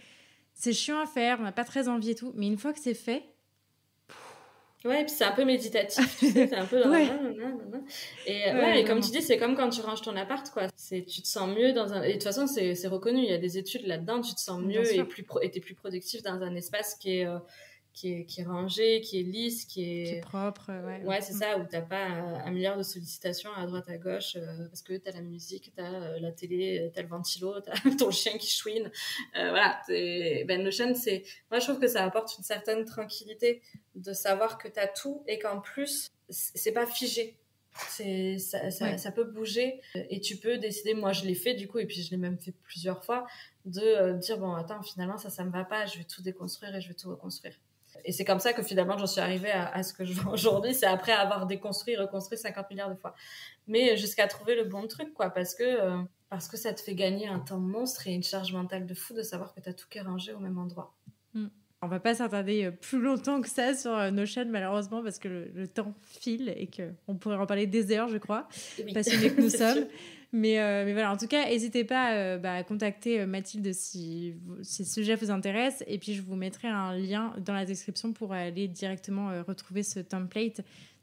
S1: C'est chiant à faire, on n'a pas très envie et tout. Mais une fois que c'est fait...
S2: Ouais, et puis c'est un peu méditatif, tu sais, c'est un peu... Et comme tu dis, c'est comme quand tu ranges ton appart, quoi. Tu te sens mieux dans un... Et de toute façon, c'est reconnu, il y a des études là-dedans, tu te sens mieux et t'es plus productif dans un espace qui est rangé, qui est lisse, qui est
S1: propre,
S2: ouais, c'est ça, où t'as pas un milliard de sollicitations à droite à gauche parce que t'as la musique, t'as la télé, t'as le ventilo, t'as ton chien qui chouine. Voilà, Notion, moi je trouve que ça apporte une certaine tranquillité de savoir que t'as tout et qu'en plus c'est pas figé. Ça peut bouger et tu peux décider, moi je l'ai fait du coup et puis je l'ai même fait plusieurs fois, de dire bon attends, finalement ça me va pas, je vais tout déconstruire et je vais tout reconstruire. Et c'est comme ça que finalement j'en suis arrivée à ce que je vends aujourd'hui, c'est après avoir déconstruit, reconstruit 50 milliards de fois. Mais jusqu'à trouver le bon truc, quoi, parce que ça te fait gagner un temps monstre et une charge mentale de fou de savoir que t'as tout qui est rangé au même endroit.
S1: On va pas s'attarder plus longtemps que ça sur Notion, malheureusement, parce que le temps file et qu'on pourrait en parler des heures, je crois, passionnés que nous sommes. Mais voilà, en tout cas, n'hésitez pas à contacter Mathilde si ce sujet vous intéresse. Et puis, je vous mettrai un lien dans la description pour aller directement retrouver ce template.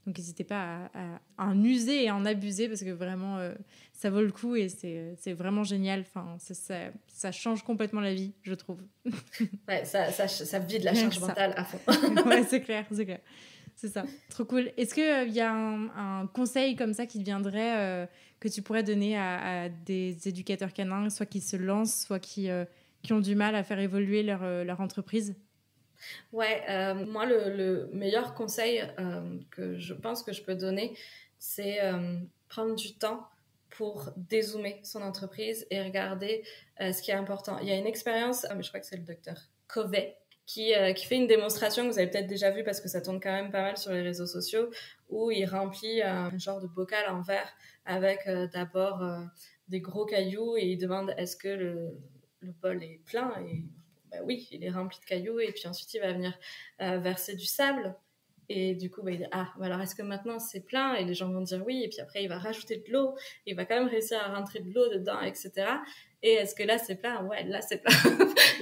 S1: Donc n'hésitez pas à en user et à en abuser parce que vraiment, ça vaut le coup et c'est vraiment génial. Enfin, ça change complètement la vie, je trouve.
S2: Ouais, ça vide la charge mentale à fond.
S1: Ouais, c'est clair, c'est clair. C'est ça, trop cool. Est-ce qu'il y a un conseil comme ça qui te viendrait, que tu pourrais donner à des éducateurs canins, soit qui se lancent, soit qui ont du mal à faire évoluer leur entreprise?
S2: Ouais, moi, le meilleur conseil que je pense que je peux donner, c'est prendre du temps pour dézoomer son entreprise et regarder ce qui est important. Il y a une expérience, mais je crois que c'est le docteur Covey, qui fait une démonstration que vous avez peut-être déjà vue parce que ça tourne quand même pas mal sur les réseaux sociaux, où il remplit un genre de bocal en verre avec d'abord des gros cailloux et il demande est-ce que le bol est plein et bah oui, il est rempli de cailloux et puis ensuite il va venir verser du sable. Et du coup, bah, il dit, ah, bah alors est-ce que maintenant c'est plein? Et les gens vont dire oui, et puis après il va rajouter de l'eau, il va quand même réussir à rentrer de l'eau dedans, etc. Et est-ce que là c'est plein? Ouais, là c'est plein.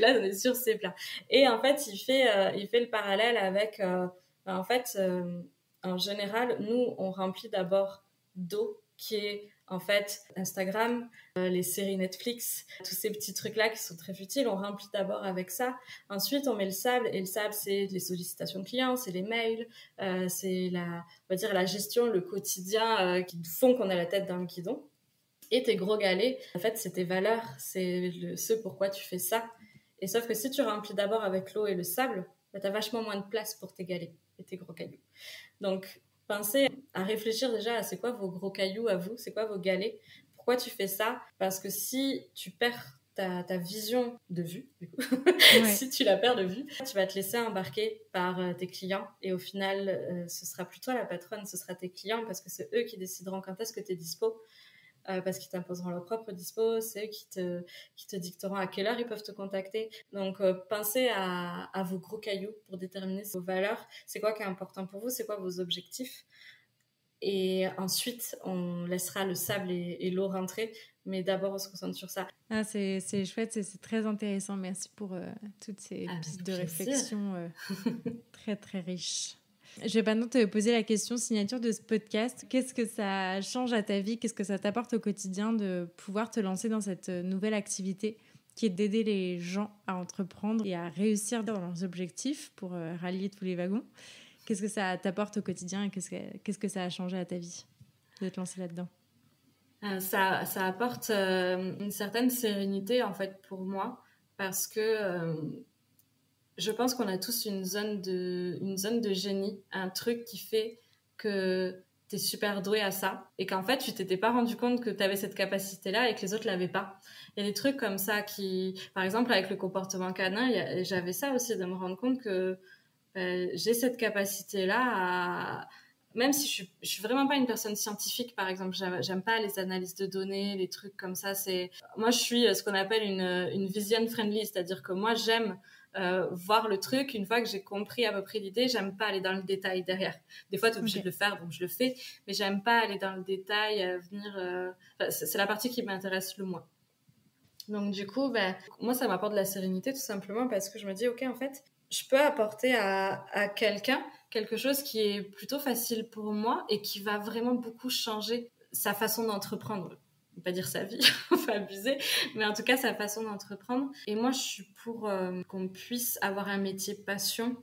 S2: Là on est sûr c'est plein. Et en fait, il fait le parallèle avec, en fait, en général, nous on remplit d'abord d'eau qui est en fait Instagram, les séries Netflix, tous ces petits trucs-là qui sont très futiles, on remplit d'abord avec ça. Ensuite, on met le sable, et le sable, c'est les sollicitations de clients, c'est les mails, c'est on va dire la gestion, le quotidien qui font qu'on a la tête dans le guidon. Et tes gros galets, en fait, c'est tes valeurs, c'est ce pourquoi tu fais ça. Et sauf que si tu remplis d'abord avec l'eau et le sable, bah, t'as vachement moins de place pour tes galets et tes gros cailloux. Donc, pensez à réfléchir déjà à c'est quoi vos gros cailloux à vous, c'est quoi vos galets, pourquoi tu fais ça, parce que si tu perds ta vision de vue, du coup,
S1: Ouais.
S2: si tu la perds de vue, tu vas te laisser embarquer par tes clients et au final, ce sera plus toi la patronne, ce sera tes clients parce que c'est eux qui décideront quand est-ce que tu es dispo. Parce qu'ils t'imposeront leur propre dispo, c'est eux qui te dicteront à quelle heure ils peuvent te contacter. Donc, pensez à vos gros cailloux pour déterminer vos valeurs. C'est quoi qui est important pour vous? C'est quoi vos objectifs? Et ensuite, on laissera le sable et l'eau rentrer. Mais d'abord, on se concentre sur ça.
S1: Ah, c'est chouette, c'est très intéressant. Merci pour toutes ces pistes de réflexion très, très riches. Je vais maintenant te poser la question signature de ce podcast. Qu'est-ce que ça change à ta vie? Qu'est-ce que ça t'apporte au quotidien de pouvoir te lancer dans cette nouvelle activité qui est d'aider les gens à entreprendre et à réussir dans leurs objectifs pour rallier tous les wagons? Qu'est-ce que ça t'apporte au quotidien et qu'est-ce que ça a changé à ta vie de te lancer là-dedans?
S2: Ça apporte une certaine sérénité en fait pour moi parce que je pense qu'on a tous une zone de génie, un truc qui fait que t'es super doué à ça et qu'en fait tu t'étais pas rendu compte que t'avais cette capacité-là et que les autres l'avaient pas. Il y a des trucs comme ça qui, par exemple avec le comportement canin, j'avais ça aussi de me rendre compte que j'ai cette capacité-là à... Même si je suis vraiment pas une personne scientifique, par exemple, j'aime pas les analyses de données, les trucs comme ça. Moi, je suis ce qu'on appelle une vision friendly, c'est-à-dire que moi, j'aime voir le truc. Une fois que j'ai compris à peu près l'idée, j'aime pas aller dans le détail derrière. Des fois, t'es obligé de le faire, donc je le fais, mais j'aime pas aller dans le détail, c'est la partie qui m'intéresse le moins. Donc du coup, moi, ça m'apporte de la sérénité tout simplement parce que je me dis, ok, en fait, je peux apporter à quelqu'un quelque chose qui est plutôt facile pour moi et qui va vraiment beaucoup changer sa façon d'entreprendre. Je ne vais pas dire sa vie, on va abuser, mais en tout cas sa façon d'entreprendre. Et moi, je suis pour qu'on puisse avoir un métier passion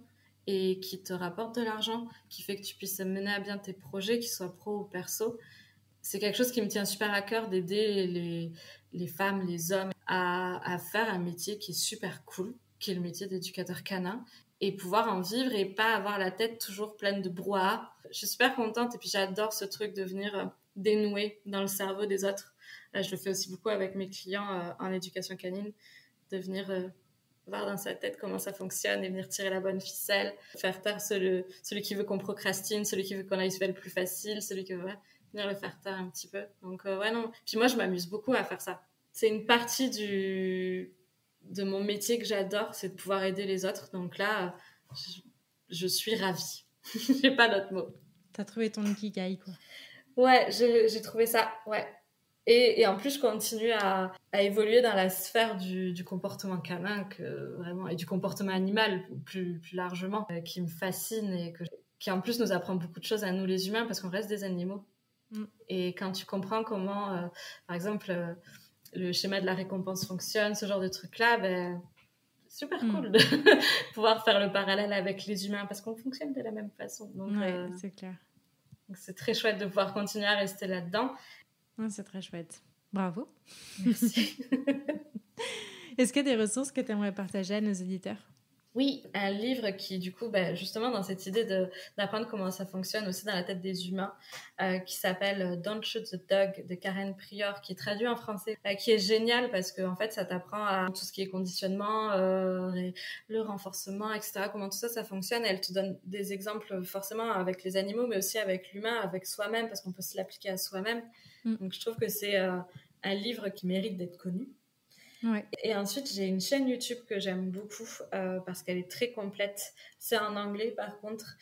S2: et qui te rapporte de l'argent, qui fait que tu puisses mener à bien tes projets, qu'ils soient pro ou perso. C'est quelque chose qui me tient super à cœur d'aider les femmes, les hommes à faire un métier qui est super cool, qui est le métier d'éducateur canin, et pouvoir en vivre et pas avoir la tête toujours pleine de brouhaha. Je suis super contente et puis j'adore ce truc de venir dénouer dans le cerveau des autres. Je le fais aussi beaucoup avec mes clients en éducation canine, de venir voir dans sa tête comment ça fonctionne et venir tirer la bonne ficelle, faire taire celui qui veut qu'on procrastine, celui qui veut qu'on aille se faire le plus facile, celui qui veut venir le faire taire un petit peu. Donc ouais, non. Puis moi, je m'amuse beaucoup à faire ça. C'est une partie de mon métier que j'adore, c'est de pouvoir aider les autres. Donc là, je suis ravie. J'ai pas d'autre mot.
S1: T'as trouvé ton ikigai, quoi.
S2: Ouais, j'ai trouvé ça, ouais. Et en plus, je continue à évoluer dans la sphère du comportement canin vraiment, et du comportement animal plus largement, qui me fascine et qui en plus nous apprend beaucoup de choses à nous les humains parce qu'on reste des animaux. Et quand tu comprends comment, par exemple, le schéma de la récompense fonctionne, ce genre de trucs-là, ben, c'est super cool de pouvoir faire le parallèle avec les humains parce qu'on fonctionne de la même façon. Donc,
S1: c'est clair.
S2: Donc c'est très chouette de pouvoir continuer à rester là-dedans.
S1: C'est très chouette. Bravo.
S2: Merci.
S1: Est-ce qu'il y a des ressources que tu aimerais partager à nos auditeurs?
S2: Oui, un livre qui, du coup, justement, dans cette idée d'apprendre comment ça fonctionne aussi dans la tête des humains, qui s'appelle Don't Shoot the Dog de Karen Prior, qui est traduit en français, qui est génial parce que, en fait, ça t'apprend à tout ce qui est conditionnement, le renforcement, etc., comment tout ça, ça fonctionne. Elle te donne des exemples forcément avec les animaux, mais aussi avec l'humain, avec soi-même, parce qu'on peut se l'appliquer à soi-même. Donc, je trouve que c'est un livre qui mérite d'être connu.
S1: Ouais.
S2: Et ensuite, j'ai une chaîne YouTube que j'aime beaucoup parce qu'elle est très complète. C'est en anglais, par contre,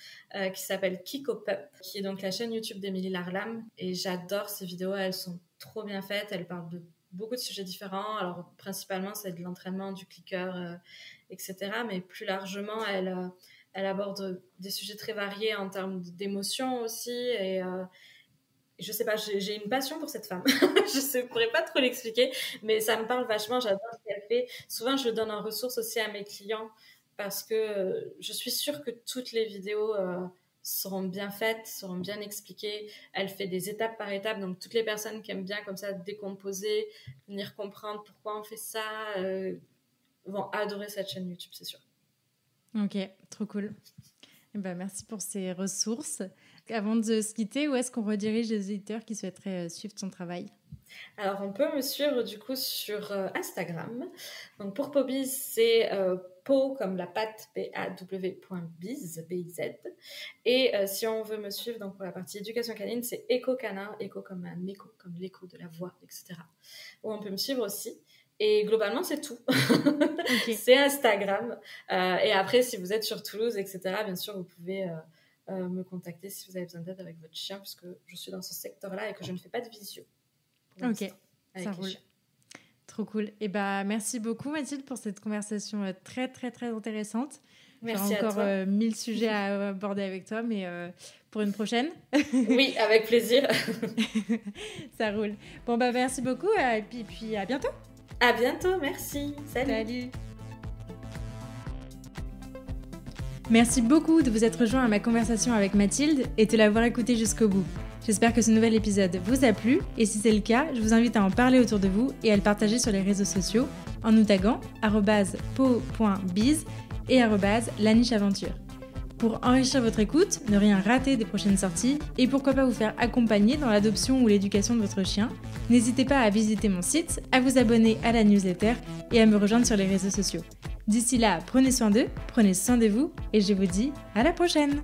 S2: qui s'appelle Kiko Pup, qui est donc la chaîne YouTube d'Émilie Larlam. Et j'adore ces vidéos, elles sont trop bien faites. Elles parlent de beaucoup de sujets différents. Alors, principalement, c'est de l'entraînement, du clicker, etc. Mais plus largement, elle aborde des sujets très variés en termes d'émotions aussi. Et je sais pas, j'ai une passion pour cette femme. Je ne pourrais pas trop l'expliquer, mais ça me parle vachement. J'adore ce qu'elle fait. Souvent, je le donne en ressource aussi à mes clients parce que je suis sûre que toutes les vidéos seront bien faites, seront bien expliquées. Elle fait des étape par étape, donc toutes les personnes qui aiment bien comme ça décomposer, venir comprendre pourquoi on fait ça, vont adorer cette chaîne YouTube, c'est sûr.
S1: Ok, trop cool. Merci pour ces ressources. Avant de se quitter, où est-ce qu'on redirige les auditeurs qui souhaiteraient suivre ton travail?
S2: Alors, on peut me suivre du coup sur Instagram. Donc, pour Pawbiz, c'est Paw comme la patte, paw.biz, B-I-Z. Et si on veut me suivre donc pour la partie éducation canine, c'est Écho Canin, écho comme un écho, comme l'écho de la voix, etc. Où on peut me suivre aussi. Et globalement, c'est tout. Okay. C'est Instagram. Et après, si vous êtes sur Toulouse, etc., bien sûr, vous pouvez me contacter si vous avez besoin d'aide avec votre chien, puisque je suis dans ce secteur-là et que je ne fais pas de visio.
S1: Ok, ça roule. Trop cool. Et merci beaucoup, Mathilde, pour cette conversation très, très, très intéressante.
S2: Merci
S1: encore
S2: à toi.
S1: 1000 sujets à aborder avec toi, mais pour une prochaine.
S2: Oui, avec plaisir.
S1: Ça roule. Bon, merci beaucoup et puis à bientôt.
S2: À bientôt, merci.
S1: Salut. Merci beaucoup de vous être rejoint à ma conversation avec Mathilde et de l'avoir écoutée jusqu'au bout. J'espère que ce nouvel épisode vous a plu et si c'est le cas, je vous invite à en parler autour de vous et à le partager sur les réseaux sociaux en nous taguant @paw.biz et @lanicheaventure. Pour enrichir votre écoute, ne rien rater des prochaines sorties et pourquoi pas vous faire accompagner dans l'adoption ou l'éducation de votre chien, n'hésitez pas à visiter mon site, à vous abonner à la newsletter et à me rejoindre sur les réseaux sociaux. D'ici là, prenez soin d'eux, prenez soin de vous et je vous dis à la prochaine!